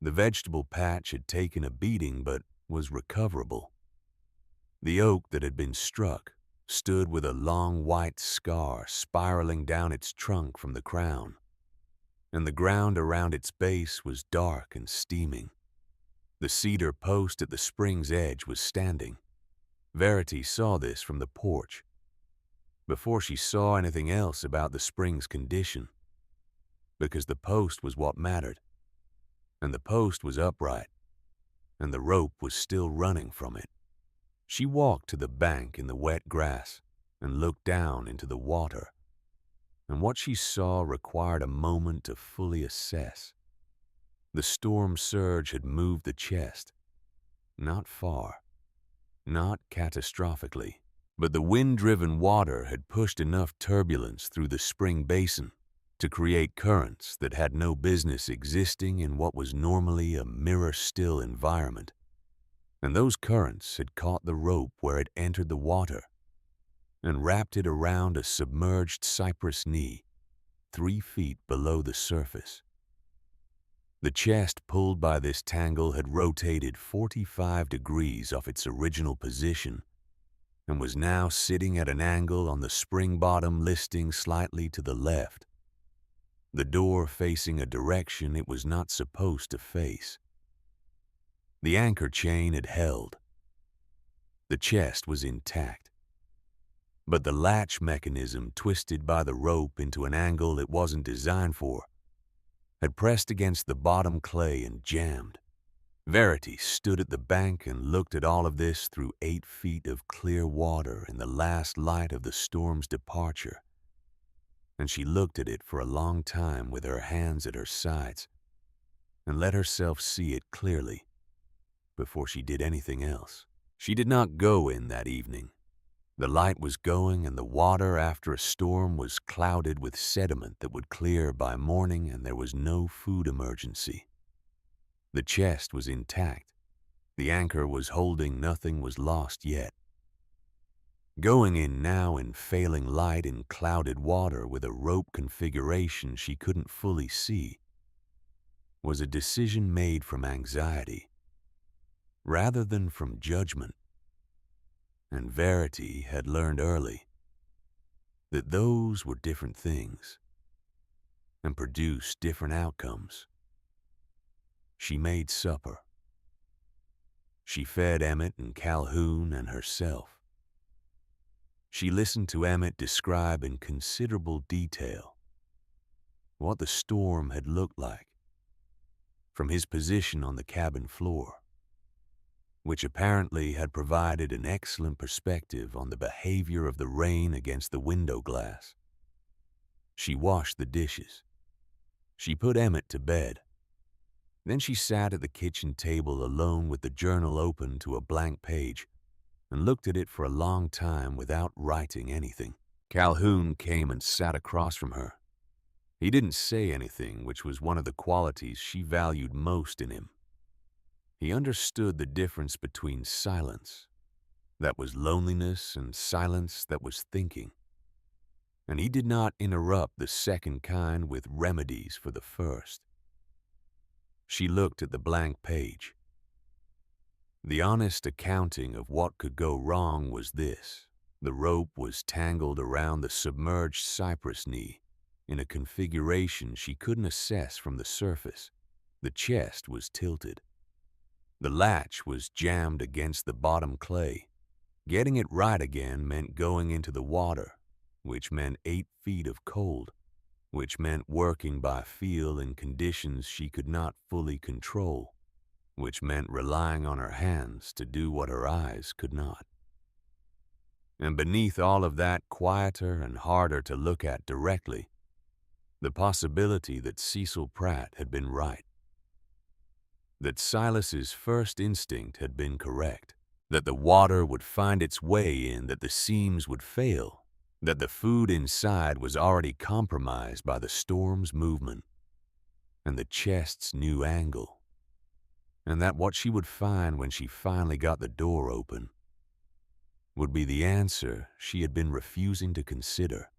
The vegetable patch had taken a beating but was recoverable. The oak that had been struck stood with a long white scar spiraling down its trunk from the crown, and the ground around its base was dark and steaming. The cedar post at the spring's edge was standing. Verity saw this from the porch, before she saw anything else about the spring's condition, because the post was what mattered, and the post was upright, and the rope was still running from it. She walked to the bank in the wet grass and looked down into the water, and what she saw required a moment to fully assess. The storm surge had moved the chest, not far, not catastrophically, but the wind-driven water had pushed enough turbulence through the spring basin to create currents that had no business existing in what was normally a mirror-still environment. And those currents had caught the rope where it entered the water and wrapped it around a submerged cypress knee 3 feet below the surface. The chest pulled by this tangle had rotated 45 degrees off its original position and was now sitting at an angle on the spring bottom listing slightly to the left, the door facing a direction it was not supposed to face. The anchor chain had held. The chest was intact, but the latch mechanism, twisted by the rope into an angle it wasn't designed for, had pressed against the bottom clay and jammed. Verity stood at the bank and looked at all of this through 8 feet of clear water in the last light of the storm's departure. And she looked at it for a long time with her hands at her sides and let herself see it clearly before she did anything else. She did not go in that evening. The light was going, and the water after a storm was clouded with sediment that would clear by morning, and there was no food emergency. The chest was intact. The anchor was holding. Nothing was lost yet. Going in now in failing light in clouded water with a rope configuration she couldn't fully see was a decision made from anxiety rather than from judgment. And Verity had learned early that those were different things and produced different outcomes. She made supper. She fed Emmett and Calhoun and herself. She listened to Emmett describe in considerable detail what the storm had looked like from his position on the cabin floor, which apparently had provided an excellent perspective on the behavior of the rain against the window glass. She washed the dishes. She put Emmett to bed. Then she sat at the kitchen table alone with the journal open to a blank page and looked at it for a long time without writing anything. Calhoun came and sat across from her. He didn't say anything, which was one of the qualities she valued most in him. He understood the difference between silence that was loneliness and silence that was thinking, and he did not interrupt the second kind with remedies for the first. She looked at the blank page. The honest accounting of what could go wrong was this. The rope was tangled around the submerged cypress knee in a configuration she couldn't assess from the surface. The chest was tilted. The latch was jammed against the bottom clay. Getting it right again meant going into the water, which meant 8 feet of cold, which meant working by feel in conditions she could not fully control, which meant relying on her hands to do what her eyes could not. And beneath all of that, quieter and harder to look at directly, the possibility that Cecil Pratt had been right, that Silas's first instinct had been correct, that the water would find its way in, that the seams would fail, that the food inside was already compromised by the storm's movement and the chest's new angle, and that what she would find when she finally got the door open would be the answer she had been refusing to consider.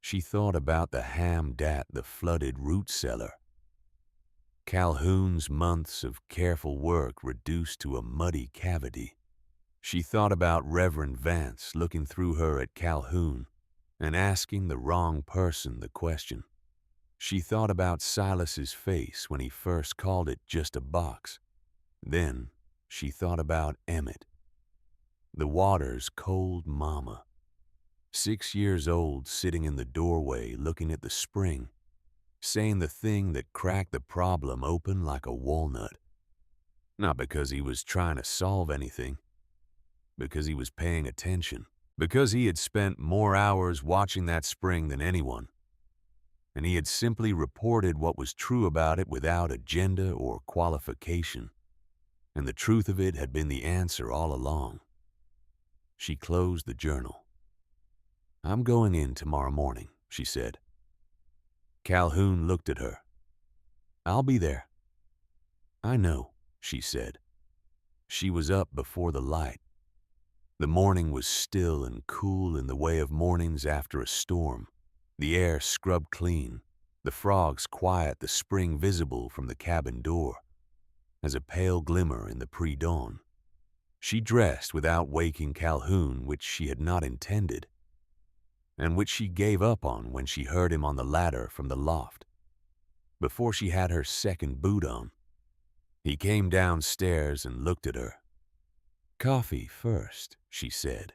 She thought about the hammed at the flooded root cellar, Calhoun's months of careful work reduced to a muddy cavity, She thought about Reverend Vance looking through her at Calhoun and asking the wrong person the question. She thought about Silas's face when he first called it just a box. Then she thought about Emmett, the water's cold mama, 6 years old, sitting in the doorway looking at the spring, saying the thing that cracked the problem open like a walnut. Not because he was trying to solve anything, because he was paying attention, because he had spent more hours watching that spring than anyone, and he had simply reported what was true about it without agenda or qualification, and the truth of it had been the answer all along. She closed the journal. "I'm going in tomorrow morning," she said. Calhoun looked at her. "I'll be there." "I know," she said. She was up before the light. The morning was still and cool in the way of mornings after a storm, the air scrubbed clean, the frogs quiet, the spring visible from the cabin door as a pale glimmer in the pre-dawn. She dressed without waking Calhoun, which she had not intended, and which she gave up on when she heard him on the ladder from the loft. Before she had her second boot on, he came downstairs and looked at her. "Coffee first," she said.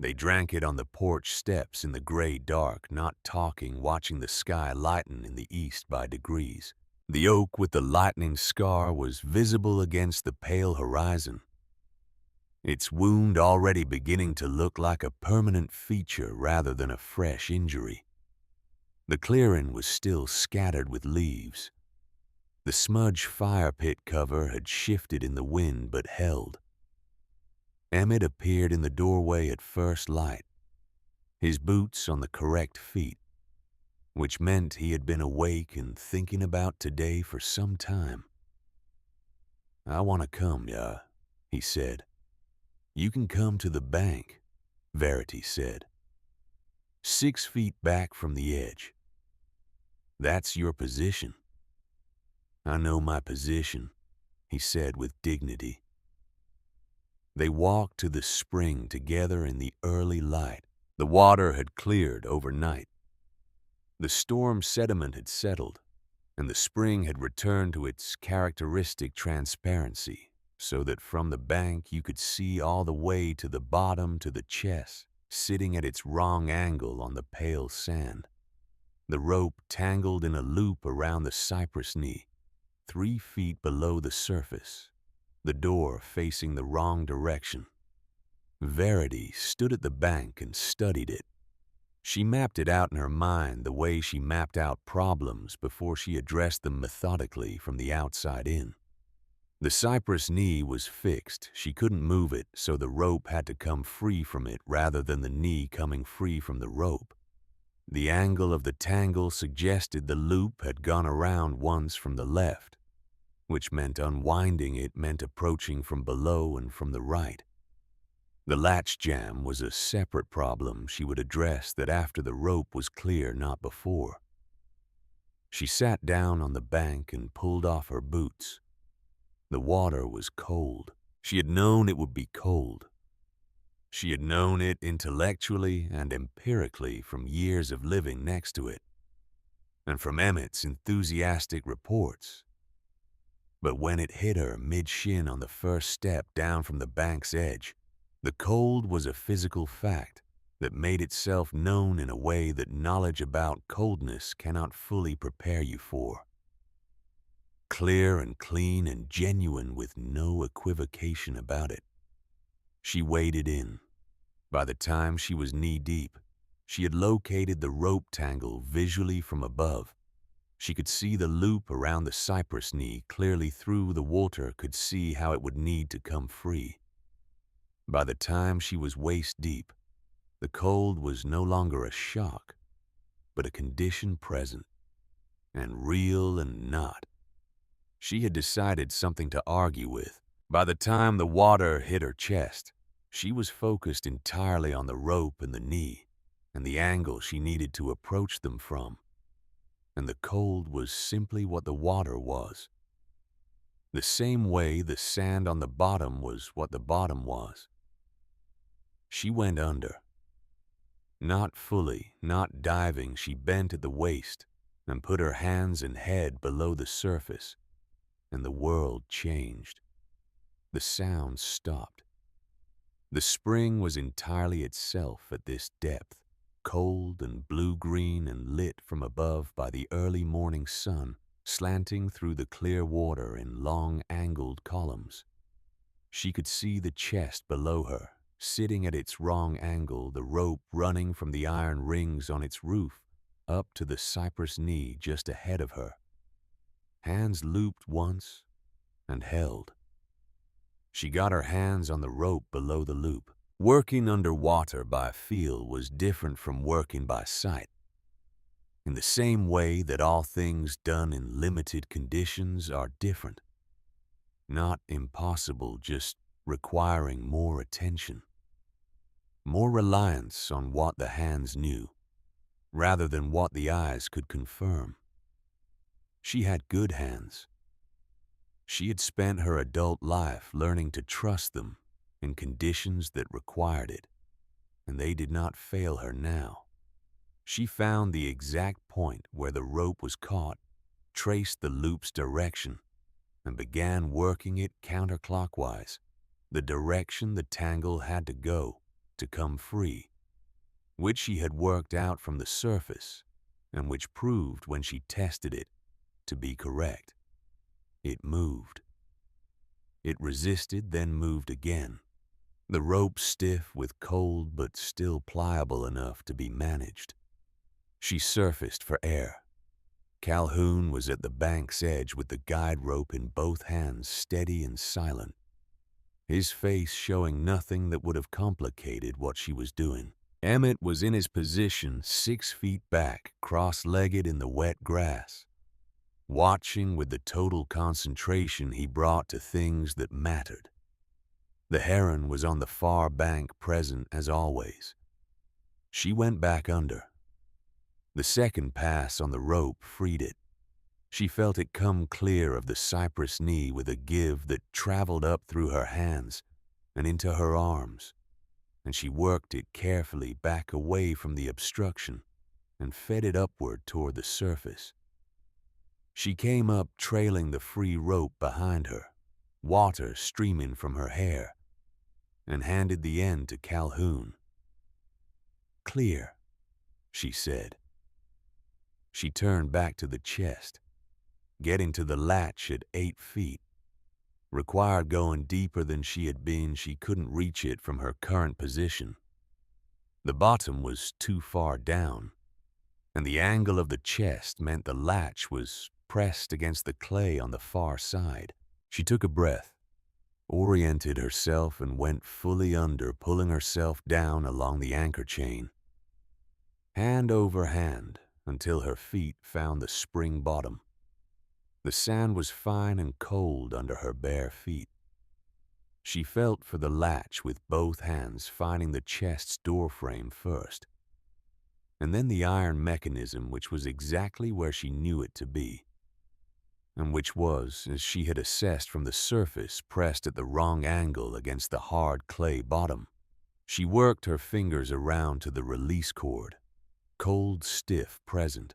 They drank it on the porch steps in the gray dark, not talking, watching the sky lighten in the east by degrees. The oak with the lightning scar was visible against the pale horizon, its wound already beginning to look like a permanent feature rather than a fresh injury. The clearing was still scattered with leaves. The smudged fire pit cover had shifted in the wind but held. Emmett appeared in the doorway at first light, his boots on the correct feet, which meant he had been awake and thinking about today for some time. "I want to come, yeah," he said. "You can come to the bank," Verity said. 6 feet back from the edge. That's your position." "I know my position," he said with dignity. They walked to the spring together in the early light. The water had cleared overnight. The storm sediment had settled, and the spring had returned to its characteristic transparency, so that from the bank you could see all the way to the bottom to the chest, sitting at its wrong angle on the pale sand. The rope tangled in a loop around the cypress knee, 3 feet below the surface, the door facing the wrong direction. Verity stood at the bank and studied it. She mapped it out in her mind the way she mapped out problems before she addressed them methodically from the outside in. The cypress knee was fixed. She couldn't move it, so the rope had to come free from it rather than the knee coming free from the rope. The angle of the tangle suggested the loop had gone around once from the left, which meant unwinding it meant approaching from below and from the right. The latch jam was a separate problem she would address that after the rope was clear, not before. She sat down on the bank and pulled off her boots. The water was cold. She had known it would be cold. She had known it intellectually and empirically from years of living next to it, and from Emmett's enthusiastic reports. But when it hit her mid-shin on the first step down from the bank's edge, the cold was a physical fact that made itself known in a way that knowledge about coldness cannot fully prepare you for. Clear and clean and genuine with no equivocation about it. She waded in. By the time she was knee-deep, she had located the rope tangle visually from above. She could see the loop around the cypress knee clearly through the water, could see how it would need to come free. By the time she was waist-deep, the cold was no longer a shock, but a condition present, and real and not. She had decided something to argue with. By the time the water hit her chest, she was focused entirely on the rope and the knee, and the angle she needed to approach them from. And the cold was simply what the water was. the same way the sand on the bottom was what the bottom was. She went under. Not fully, not diving, she bent at the waist and put her hands and head below the surface, and the world changed. The sound stopped. The spring was entirely itself at this depth, cold and blue-green and lit from above by the early morning sun, slanting through the clear water in long angled columns. She could see the chest below her, sitting at its wrong angle, the rope running from the iron rings on its roof up to the cypress knee just ahead of her. Hands looped once and held. She got her hands on the rope below the loop. Working underwater by feel was different from working by sight. In the same way that all things done in limited conditions are different. Not impossible, just requiring more attention. More reliance on what the hands knew, rather than what the eyes could confirm. She had good hands. She had spent her adult life learning to trust them in conditions that required it, and they did not fail her now. She found the exact point where the rope was caught, traced the loop's direction, and began working it counterclockwise, the direction the tangle had to go to come free, which she had worked out from the surface and which proved when she tested it to be correct. It moved. It resisted, then moved again, the rope stiff with cold but still pliable enough to be managed. She surfaced for air. Calhoun was at the bank's edge with the guide rope in both hands, steady and silent, his face showing nothing that would have complicated what she was doing. Emmett was in his position 6 feet back, cross-legged in the wet grass, watching with the total concentration he brought to things that mattered. The heron was on the far bank, present as always. She went back under. The second pass on the rope freed it. She felt it come clear of the cypress knee with a give that traveled up through her hands and into her arms, and she worked it carefully back away from the obstruction and fed it upward toward the surface. She came up trailing the free rope behind her, water streaming from her hair, and handed the end to Calhoun. "Clear," she said. She turned back to the chest. Getting to the latch at 8 feet required going deeper than she had been. She couldn't reach it from her current position. The bottom was too far down, and the angle of the chest meant the latch was pressed against the clay on the far side. She took a breath, oriented herself, and went fully under, pulling herself down along the anchor chain, hand over hand, until her feet found the spring bottom. The sand was fine and cold under her bare feet. She felt for the latch with both hands, finding the chest's doorframe first, and then the iron mechanism, which was exactly where she knew it to be, and which was, as she had assessed from the surface, pressed at the wrong angle against the hard clay bottom. She worked her fingers around to the release cord, cold stiff present,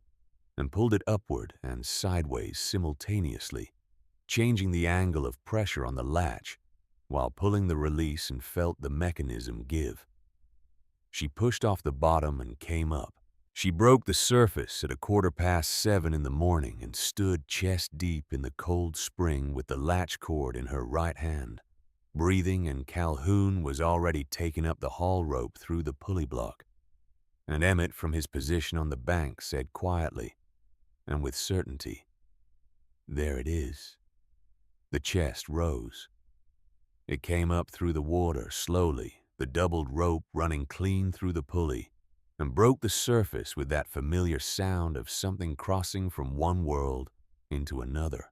and pulled it upward and sideways simultaneously, changing the angle of pressure on the latch while pulling the release, and felt the mechanism give. She pushed off the bottom and came up. She broke the surface at 7:15 in the morning and stood chest deep in the cold spring with the latch cord in her right hand, breathing, and Calhoun was already taking up the haul rope through the pulley block. And Emmett, from his position on the bank, said quietly and with certainty, "There it is." The chest rose. It came up through the water slowly, the doubled rope running clean through the pulley, and broke the surface with that familiar sound of something crossing from one world into another.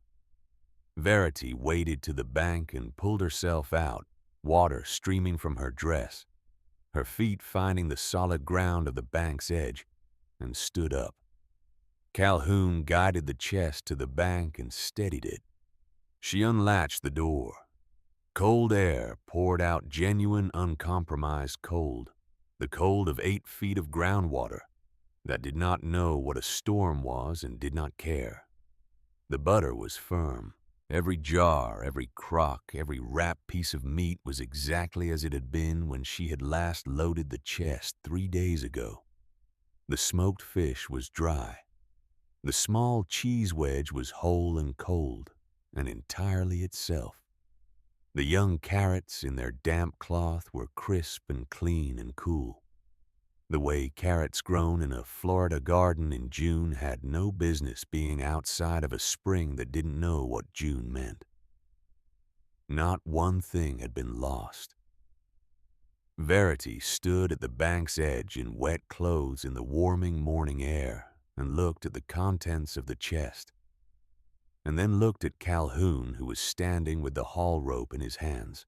Verity waded to the bank and pulled herself out, water streaming from her dress, her feet finding the solid ground of the bank's edge, and stood up. Calhoun guided the chest to the bank and steadied it. She unlatched the door. Cold air poured out, genuine, uncompromised cold, the cold of 8 feet of groundwater that did not know what a storm was and did not care. The butter was firm. Every jar, every crock, every wrapped piece of meat was exactly as it had been when she had last loaded the chest 3 days ago. The smoked fish was dry. The small cheese wedge was whole and cold, and entirely itself. The young carrots in their damp cloth were crisp and clean and cool. The way carrots grown in a Florida garden in June had no business being outside of a spring that didn't know what June meant. Not one thing had been lost. Verity stood at the bank's edge in wet clothes in the warming morning air and looked at the contents of the chest, and then looked at Calhoun, who was standing with the haul rope in his hands,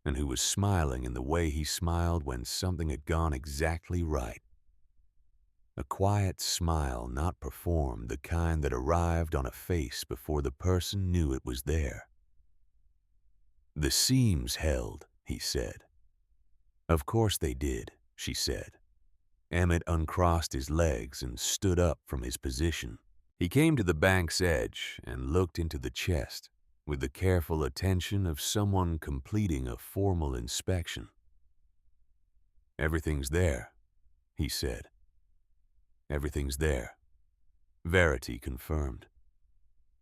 and who was smiling in the way he smiled when something had gone exactly right. A quiet smile, not performed, the kind that arrived on a face before the person knew it was there. "The seams held," he said. "Of course they did," she said. Emmett uncrossed his legs and stood up from his position. He came to the bank's edge and looked into the chest with the careful attention of someone completing a formal inspection. "Everything's there," he said. "Everything's there," Verity confirmed.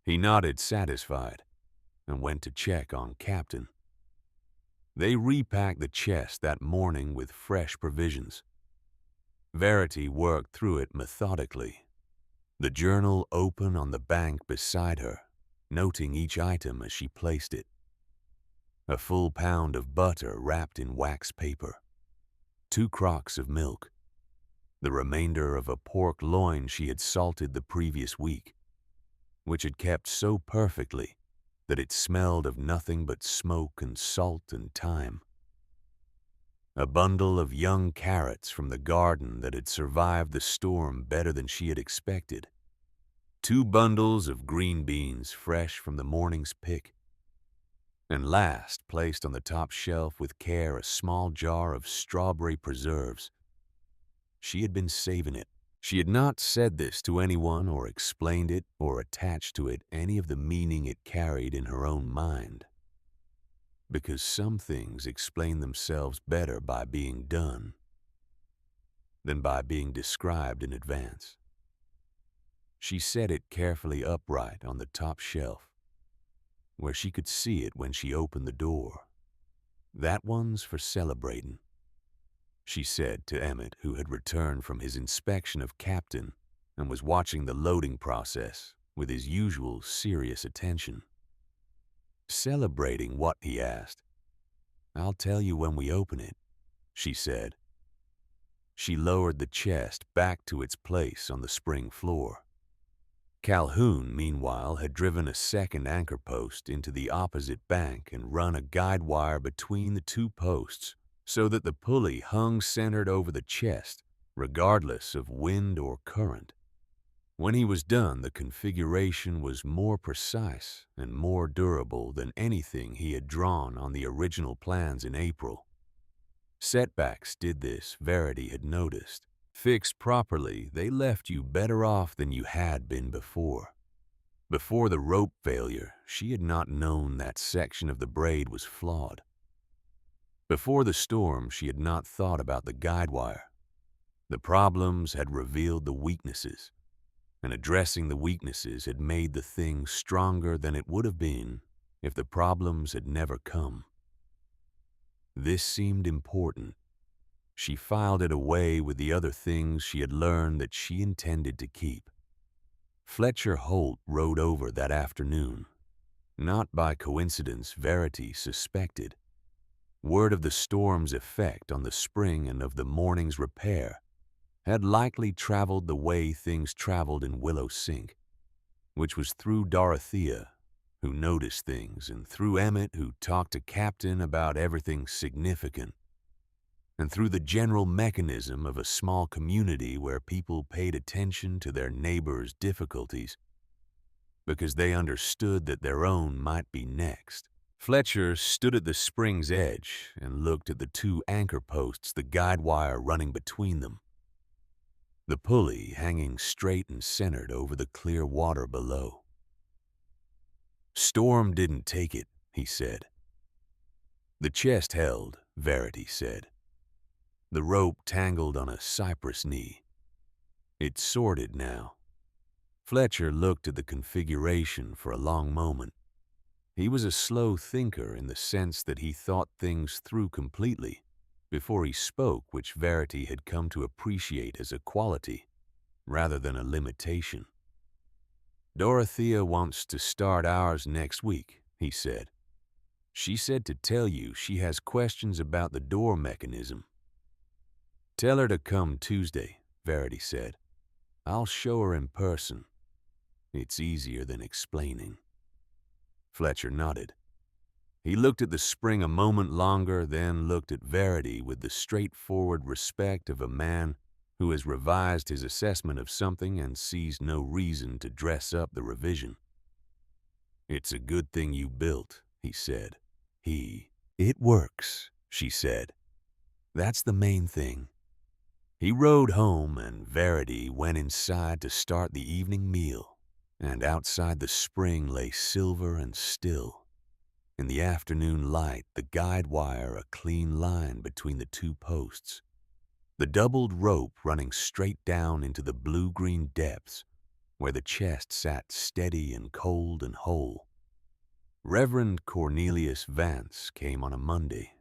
He nodded satisfied and went to check on Captain. They repacked the chest that morning with fresh provisions. Verity worked through it methodically, the journal open on the bank beside her, noting each item as she placed it. A full pound of butter wrapped in wax paper, 2 crocks of milk, the remainder of a pork loin she had salted the previous week, which had kept so perfectly that it smelled of nothing but smoke and salt and thyme. A bundle of young carrots from the garden that had survived the storm better than she had expected. 2 bundles of green beans fresh from the morning's pick. And last, placed on the top shelf with care, a small jar of strawberry preserves. She had been saving it. She had not said this to anyone or explained it or attached to it any of the meaning it carried in her own mind. Because some things explain themselves better by being done than by being described in advance. She set it carefully upright on the top shelf, where she could see it when she opened the door. "That one's for celebrating," she said to Emmett, who had returned from his inspection of Captain and was watching the loading process with his usual serious attention. "Celebrating what?" he asked. "I'll tell you when we open it," she said. She lowered the chest back to its place on the spring floor. Calhoun, meanwhile, had driven a second anchor post into the opposite bank and run a guide wire between the 2 posts so that the pulley hung centered over the chest, regardless of wind or current. When he was done, the configuration was more precise and more durable than anything he had drawn on the original plans in April. Setbacks did this, Verity had noticed. Fixed properly, they left you better off than you had been before. Before the rope failure, she had not known that section of the braid was flawed. Before the storm, she had not thought about the guide wire. The problems had revealed the weaknesses, and addressing the weaknesses had made the thing stronger than it would have been if the problems had never come. This seemed important. She filed it away with the other things she had learned that she intended to keep. Fletcher Holt rode over that afternoon. Not by coincidence, Verity suspected. Word of the storm's effect on the spring and of the morning's repair had likely traveled the way things traveled in Willow Sink, which was through Dorothea, who noticed things, and through Emmett, who talked to Captain about everything significant, and through the general mechanism of a small community where people paid attention to their neighbors' difficulties. because they understood that their own might be next. Fletcher stood at the spring's edge and looked at the two anchor posts, the guide wire running between them, the pulley hanging straight and centered over the clear water below. "Storm didn't take it," he said. "The chest held," Verity said. "The rope tangled on a cypress knee. It's sorted now." Fletcher looked at the configuration for a long moment. He was a slow thinker in the sense that he thought things through completely before he spoke, which Verity had come to appreciate as a quality rather than a limitation. "Dorothea wants to start ours next week," he said. "She said to tell you she has questions about the door mechanism." "Tell her to come Tuesday," Verity said. "I'll show her in person. It's easier than explaining." Fletcher nodded. He looked at the spring a moment longer, then looked at Verity with the straightforward respect of a man who has revised his assessment of something and sees no reason to dress up the revision. "It's a good thing you built," he said. "It works," she said. "That's the main thing." He rode home, and Verity went inside to start the evening meal, and outside the spring lay silver and still. In the afternoon light, the guide wire a clean line between the two posts, the doubled rope running straight down into the blue-green depths where the chest sat steady and cold and whole. Reverend Cornelius Vance came on a Monday.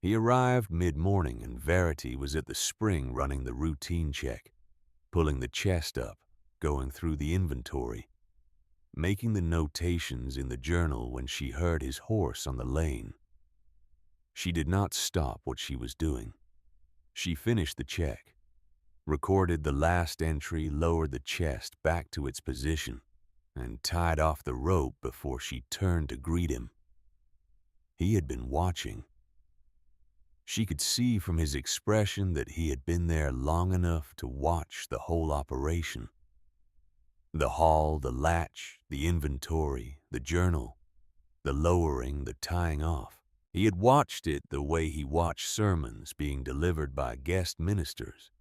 He arrived mid-morning, and Verity was at the spring running the routine check, pulling the chest up, going through the inventory, making the notations in the journal when she heard his horse on the lane. She did not stop what she was doing. She finished the check, recorded the last entry, lowered the chest back to its position, and tied off the rope before she turned to greet him. He had been watching. She could see from his expression that he had been there long enough to watch the whole operation. The haul, the latch, the inventory, the journal, the lowering, the tying off. He had watched it the way he watched sermons being delivered by guest ministers,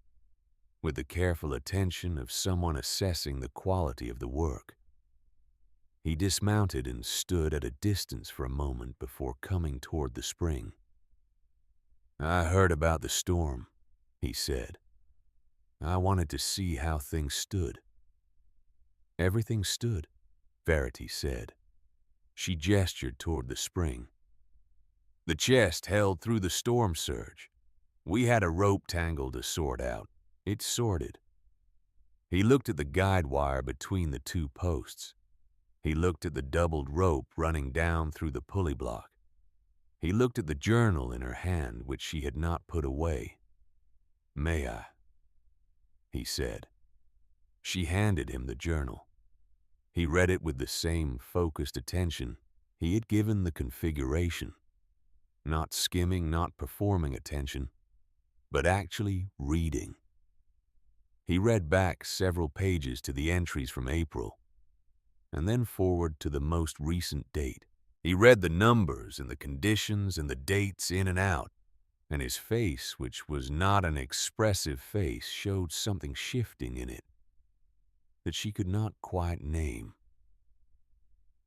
with the careful attention of someone assessing the quality of the work. He dismounted and stood at a distance for a moment before coming toward the spring. "I heard about the storm," he said. "I wanted to see how things stood." "Everything stood," Verity said. She gestured toward the spring. "The chest held through the storm surge. We had a rope tangle to sort out. It sorted." He looked at the guide wire between the two posts. He looked at the doubled rope running down through the pulley block. He looked at the journal in her hand, which she had not put away. "May I?" he said. She handed him the journal. He read it with the same focused attention he had given the configuration. Not skimming, not performing attention, but actually reading. He read back several pages to the entries from April, and then forward to the most recent date. He read the numbers and the conditions and the dates in and out, and his face, which was not an expressive face, showed something shifting in it that she could not quite name.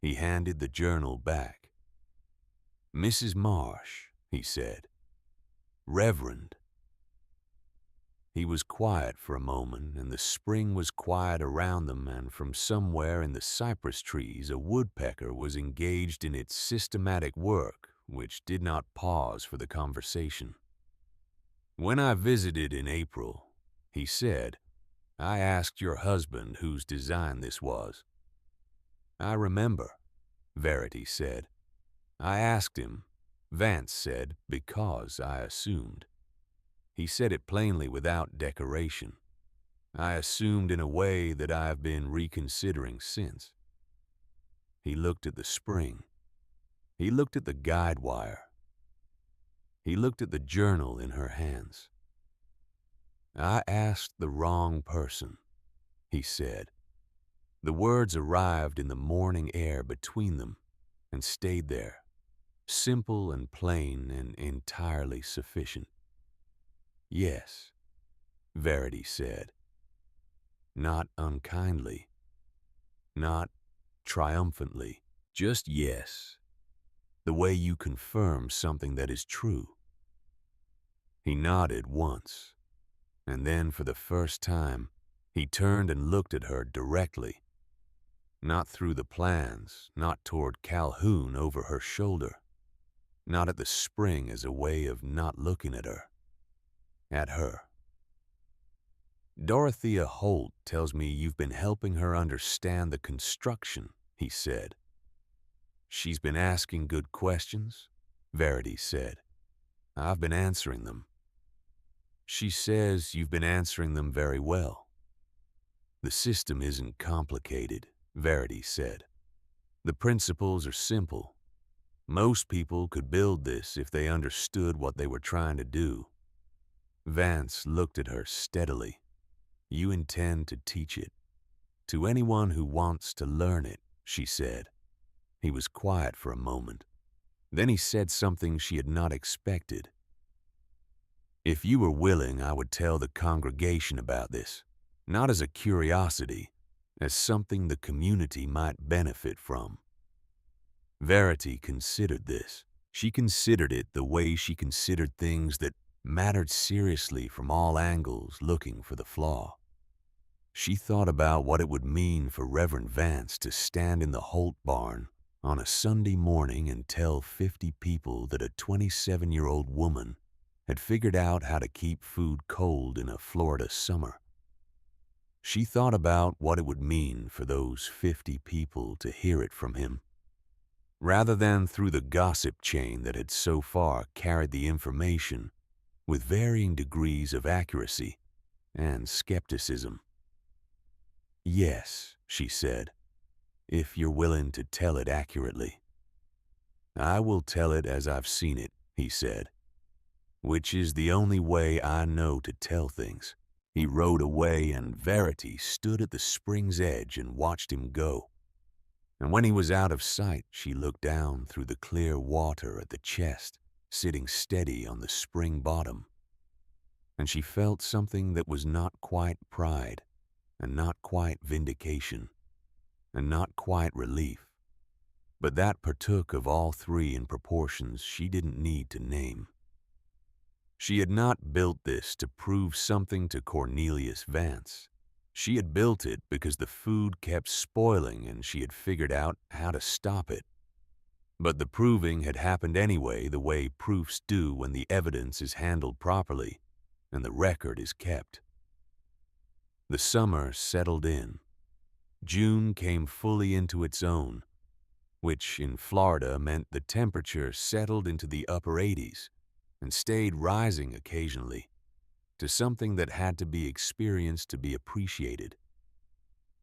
He handed the journal back. "Mrs. Marsh," he said. "Reverend." He was quiet for a moment, and the spring was quiet around them, and from somewhere in the cypress trees a woodpecker was engaged in its systematic work, which did not pause for the conversation. "When I visited in April," he said, "I asked your husband whose design this was." "I remember," Verity said. "I asked him," Vance said, "because I assumed." He said it plainly without decoration. "I assumed in a way that I have been reconsidering since." He looked at the spring. He looked at the guide wire. He looked at the journal in her hands. "I asked the wrong person," he said. The words arrived in the morning air between them and stayed there, simple and plain and entirely sufficient. "Yes," Verity said, not unkindly, not triumphantly, just yes, the way you confirm something that is true. He nodded once, and then for the first time, he turned and looked at her directly, not through the plans, not toward Calhoun over her shoulder, not at the spring as a way of not looking at her. At her. "Dorothea Holt tells me you've been helping her understand the construction," he said. "She's been asking good questions," Verity said. "I've been answering them." "She says you've been answering them very well." "The system isn't complicated," Verity said. "The principles are simple. Most people could build this if they understood what they were trying to do." Vance looked at her steadily. "You intend to teach it to anyone who wants to learn it," she said. He was quiet for a moment. Then he said something she had not expected. "If you were willing, I would tell the congregation about this, not as a curiosity, as something the community might benefit from." Verity considered this. She considered it the way she considered things that mattered seriously from all angles, looking for the flaw. She thought about what it would mean for Reverend Vance to stand in the Holt barn on a Sunday morning and tell 50 people that a 27-year-old woman had figured out how to keep food cold in a Florida summer. She thought about what it would mean for those 50 people to hear it from him, rather than through the gossip chain that had so far carried the information with varying degrees of accuracy and skepticism. "Yes," she said, "if you're willing to tell it accurately." "I will tell it as I've seen it," he said, "which is the only way I know to tell things." He rode away, and Verity stood at the spring's edge and watched him go. And when he was out of sight, she looked down through the clear water at the chest, sitting steady on the spring bottom. And she felt something that was not quite pride, and not quite vindication, and not quite relief, but that partook of all three in proportions she didn't need to name. She had not built this to prove something to Cornelius Vance. She had built it because the food kept spoiling and she had figured out how to stop it. But the proving had happened anyway, the way proofs do when the evidence is handled properly and the record is kept. The summer settled in. June came fully into its own, which in Florida meant the temperature settled into the upper 80s and stayed rising occasionally to something that had to be experienced to be appreciated,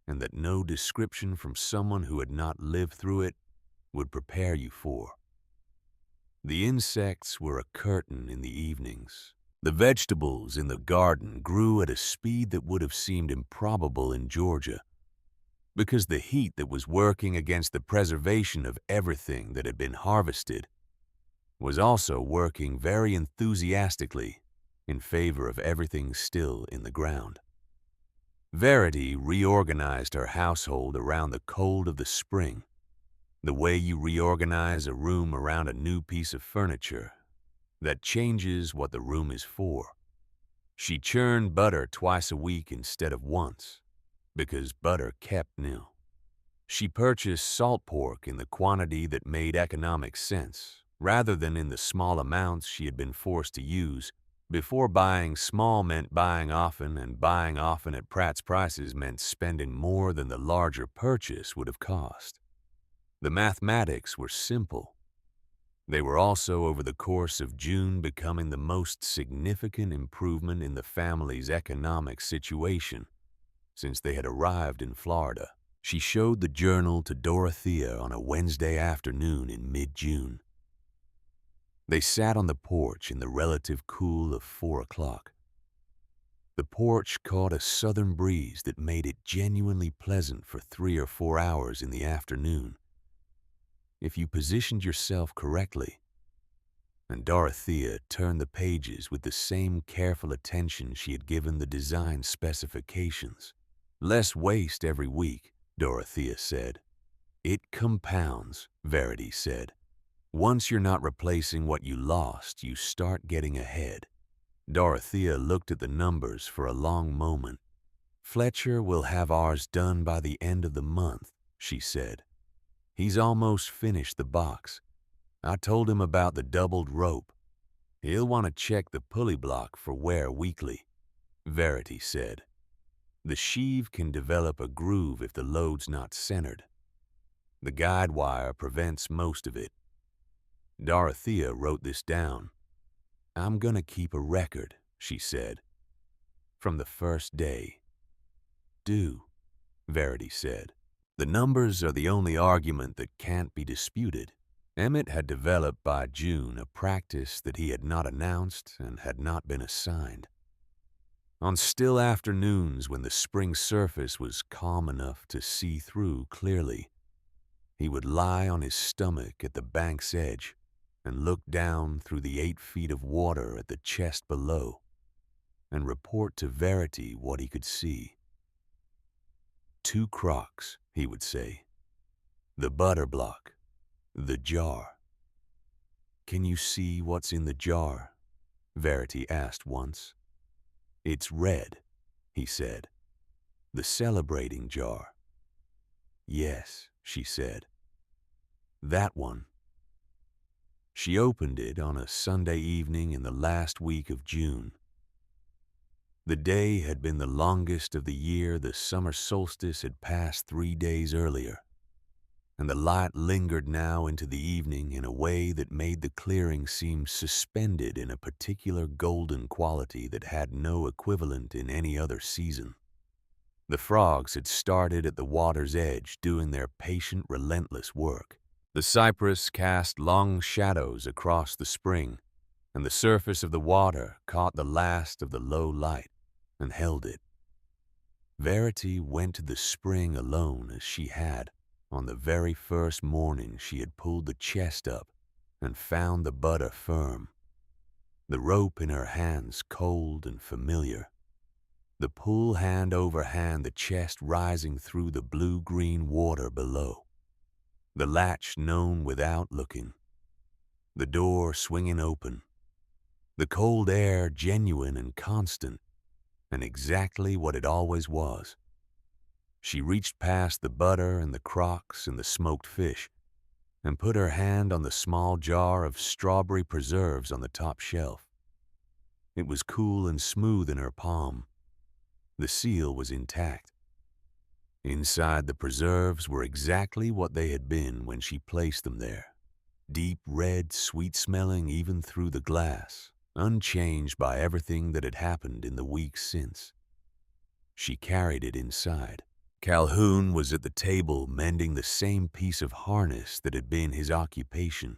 and that no description from someone who had not lived through it would prepare you for. The insects were a curtain in the evenings. The vegetables in the garden grew at a speed that would have seemed improbable in Georgia, because the heat that was working against the preservation of everything that had been harvested was also working very enthusiastically in favor of everything still in the ground. Verity reorganized her household around the cold of the spring, the way you reorganize a room around a new piece of furniture that changes what the room is for. She churned butter twice a week instead of once, because butter kept nil. She purchased salt pork in the quantity that made economic sense, rather than in the small amounts she had been forced to use. Before, buying small meant buying often, and buying often at Pratt's prices meant spending more than the larger purchase would have cost. The mathematics were simple. They were also, over the course of June, becoming the most significant improvement in the family's economic situation since they had arrived in Florida. She showed the journal to Dorothea on a Wednesday afternoon in mid-June. They sat on the porch in the relative cool of 4 o'clock. The porch caught a southern breeze that made it genuinely pleasant for 3 or 4 hours in the afternoon, if you positioned yourself correctly. And Dorothea turned the pages with the same careful attention she had given the design specifications. Less waste every week, Dorothea said. It compounds, Verity said. Once you're not replacing what you lost, you start getting ahead. Dorothea looked at the numbers for a long moment. Fletcher will have ours done by the end of the month, she said. He's almost finished the box. I told him about the doubled rope. He'll want to check the pulley block for wear weekly, Verity said. The sheave can develop a groove if the load's not centered. The guide wire prevents most of it. Dorothea wrote this down. I'm going to keep a record, she said, from the first day. Do, Verity said. The numbers are the only argument that can't be disputed. Emmett had developed by June a practice that he had not announced and had not been assigned. On still afternoons when the spring surface was calm enough to see through clearly, he would lie on his stomach at the bank's edge and look down through the 8 feet of water at the chest below and report to Verity what he could see. 2 crocks, he would say. The butter block. The jar. Can you see what's in the jar? Verity asked once. It's red, he said. The celebrating jar. Yes, she said. That one. She opened it on a Sunday evening in the last week of June. The day had been the longest of the year. The summer solstice had passed 3 days earlier, and the light lingered now into the evening in a way that made the clearing seem suspended in a particular golden quality that had no equivalent in any other season. The frogs had started at the water's edge doing their patient, relentless work. The cypress cast long shadows across the spring, and the surface of the water caught the last of the low light and held it. Verity went to the spring alone as she had on the very first morning she had pulled the chest up and found the butter firm, the rope in her hands cold and familiar, the pull hand over hand, the chest rising through the blue-green water below, the latch known without looking, the door swinging open, the cold air genuine and constant, and exactly what it always was. She reached past the butter and the crocks and the smoked fish and put her hand on the small jar of strawberry preserves on the top shelf. It was cool and smooth in her palm. The seal was intact. Inside, the preserves were exactly what they had been when she placed them there. Deep red, sweet-smelling even through the glass, unchanged by everything that had happened in the weeks since. She carried it inside. Calhoun was at the table mending the same piece of harness that had been his occupation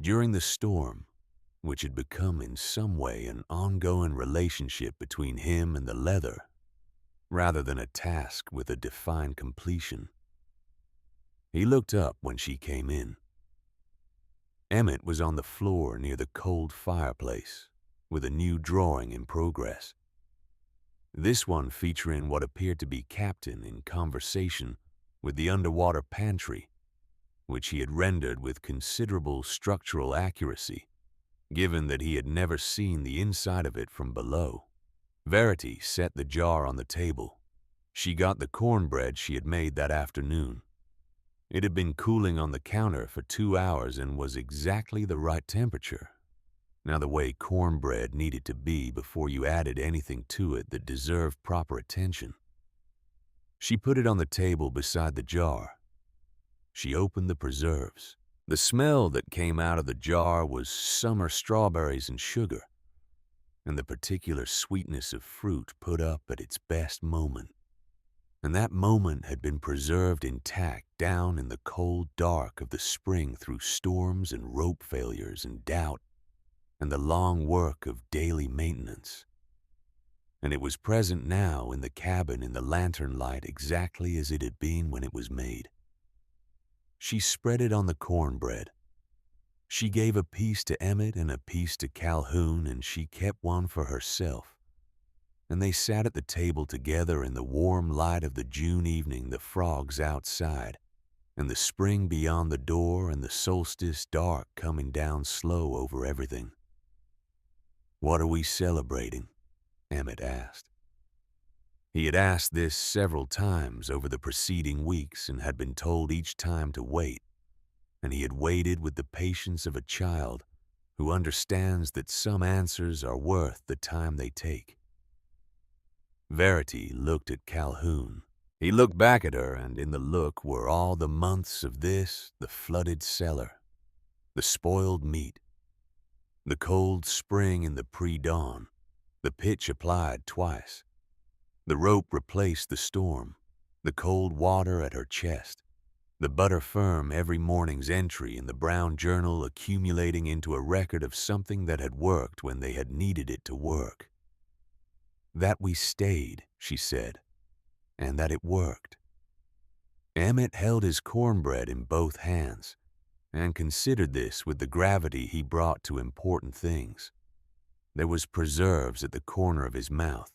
during the storm, which had become in some way an ongoing relationship between him and the leather, rather than a task with a defined completion. He looked up when she came in. Emmett was on the floor near the cold fireplace, with a new drawing in progress. This one featuring what appeared to be Captain in conversation with the underwater pantry, which he had rendered with considerable structural accuracy, given that he had never seen the inside of it from below. Verity set the jar on the table. She got the cornbread she had made that afternoon. It had been cooling on the counter for 2 hours and was exactly the right temperature. Now the way cornbread needed to be before you added anything to it that deserved proper attention. She put it on the table beside the jar. She opened the preserves. The smell that came out of the jar was summer strawberries and sugar, and the particular sweetness of fruit put up at its best moment. And that moment had been preserved intact down in the cold dark of the spring through storms and rope failures and doubt and the long work of daily maintenance. and it was present now in the cabin in the lantern light exactly as it had been when it was made. She spread it on the cornbread. She gave a piece to Emmett and a piece to Calhoun, and she kept one for herself. And they sat at the table together in the warm light of the June evening, the frogs outside, and the spring beyond the door, and the solstice dark coming down slow over everything. "What are we celebrating?" Emmett asked. He had asked this several times over the preceding weeks and had been told each time to wait, and he had waited with the patience of a child who understands that some answers are worth the time they take. Verity looked at Calhoun. He looked back at her, and in the look were all the months of this, the flooded cellar, the spoiled meat, the cold spring in the pre-dawn, the pitch applied twice, the rope replaced the storm, the cold water at her chest, the butter firm every morning's entry in the brown journal accumulating into a record of something that had worked when they had needed it to work. That we stayed, she said, and that it worked. Emmett held his cornbread in both hands and considered this with the gravity he brought to important things. There was preserves at the corner of his mouth.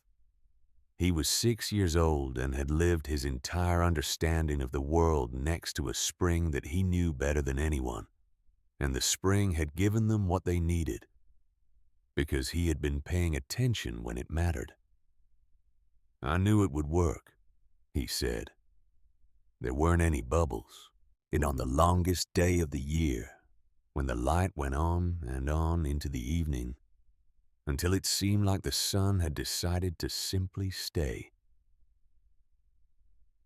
He was 6 years old and had lived his entire understanding of the world next to a spring that he knew better than anyone, and the spring had given them what they needed, because he had been paying attention when it mattered. "I knew it would work," he said. "There weren't any bubbles, and on the longest day of the year, when the light went on and on into the evening, until it seemed like the sun had decided to simply stay."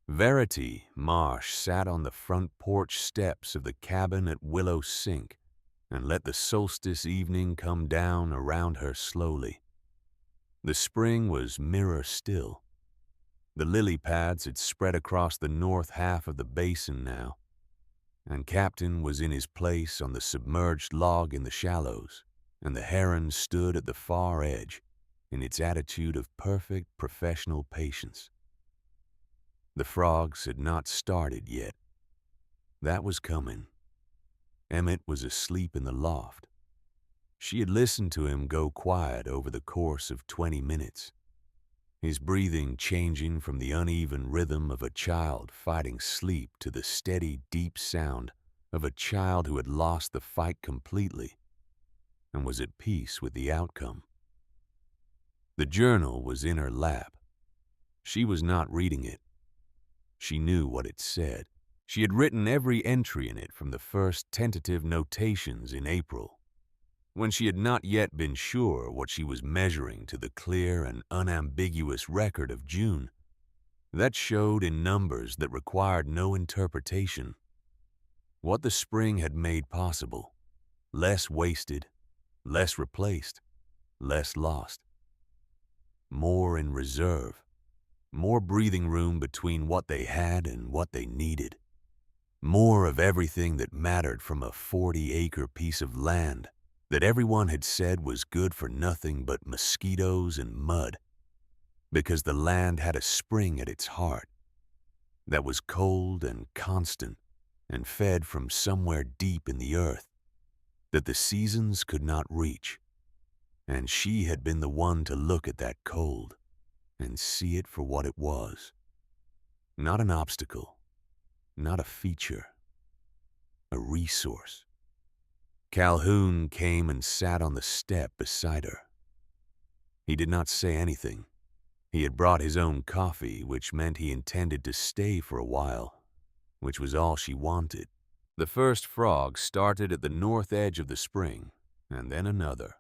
Verity Marsh sat on the front porch steps of the cabin at Willow Sink and let the solstice evening come down around her slowly. The spring was mirror still. The lily pads had spread across the north half of the basin now, and Captain was in his place on the submerged log in the shallows, and the heron stood at the far edge in its attitude of perfect professional patience. The frogs had not started yet. That was coming. Emmett was asleep in the loft. She had listened to him go quiet over the course of 20 minutes, his breathing changing from the uneven rhythm of a child fighting sleep to the steady, deep sound of a child who had lost the fight completely and was at peace with the outcome. The journal was in her lap. She was not reading it. She knew what it said. She had written every entry in it from the first tentative notations in April, when she had not yet been sure what she was measuring, to the clear and unambiguous record of June that showed in numbers that required no interpretation what the spring had made possible: less wasted, less replaced, less lost, more in reserve, more breathing room between what they had and what they needed, more of everything that mattered from a 40-acre piece of land that everyone had said was good for nothing but mosquitoes and mud, because the land had a spring at its heart that was cold and constant and fed from somewhere deep in the earth that the seasons could not reach, and she had been the one to look at that cold and see it for what it was. Not an obstacle, not a feature, a resource. Calhoun came and sat on the step beside her. He did not say anything. He had brought his own coffee, which meant he intended to stay for a while, which was all she wanted. The first frog started at the north edge of the spring, and then another.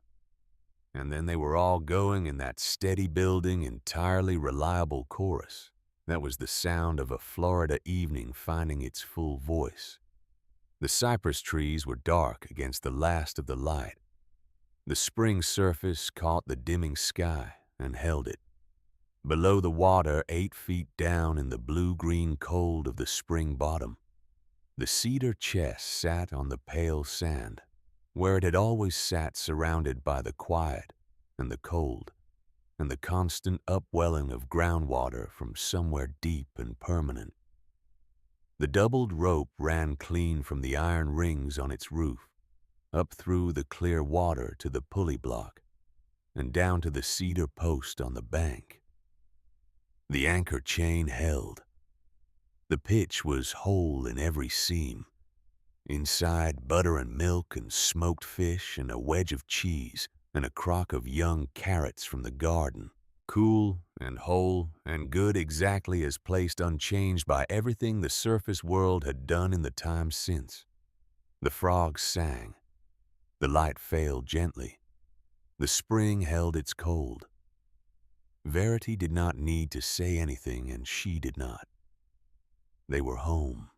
And then they were all going in that steady building, entirely reliable chorus. That was the sound of a Florida evening finding its full voice. The cypress trees were dark against the last of the light. The spring surface caught the dimming sky and held it. Below the water, 8 feet down in the blue-green cold of the spring bottom, the cedar chest sat on the pale sand, where it had always sat, surrounded by the quiet and the cold. and the constant upwelling of groundwater from somewhere deep and permanent. The doubled rope ran clean from the iron rings on its roof, up through the clear water to the pulley block, and down to the cedar post on the bank. The anchor chain held. The pitch was whole in every seam. Inside, butter and milk and smoked fish and a wedge of cheese and a crock of young carrots from the garden, cool and whole and good exactly as placed unchanged by everything the surface world had done in the time since. The frogs sang. The light failed gently. The spring held its cold. Verity did not need to say anything, and she did not. They were home.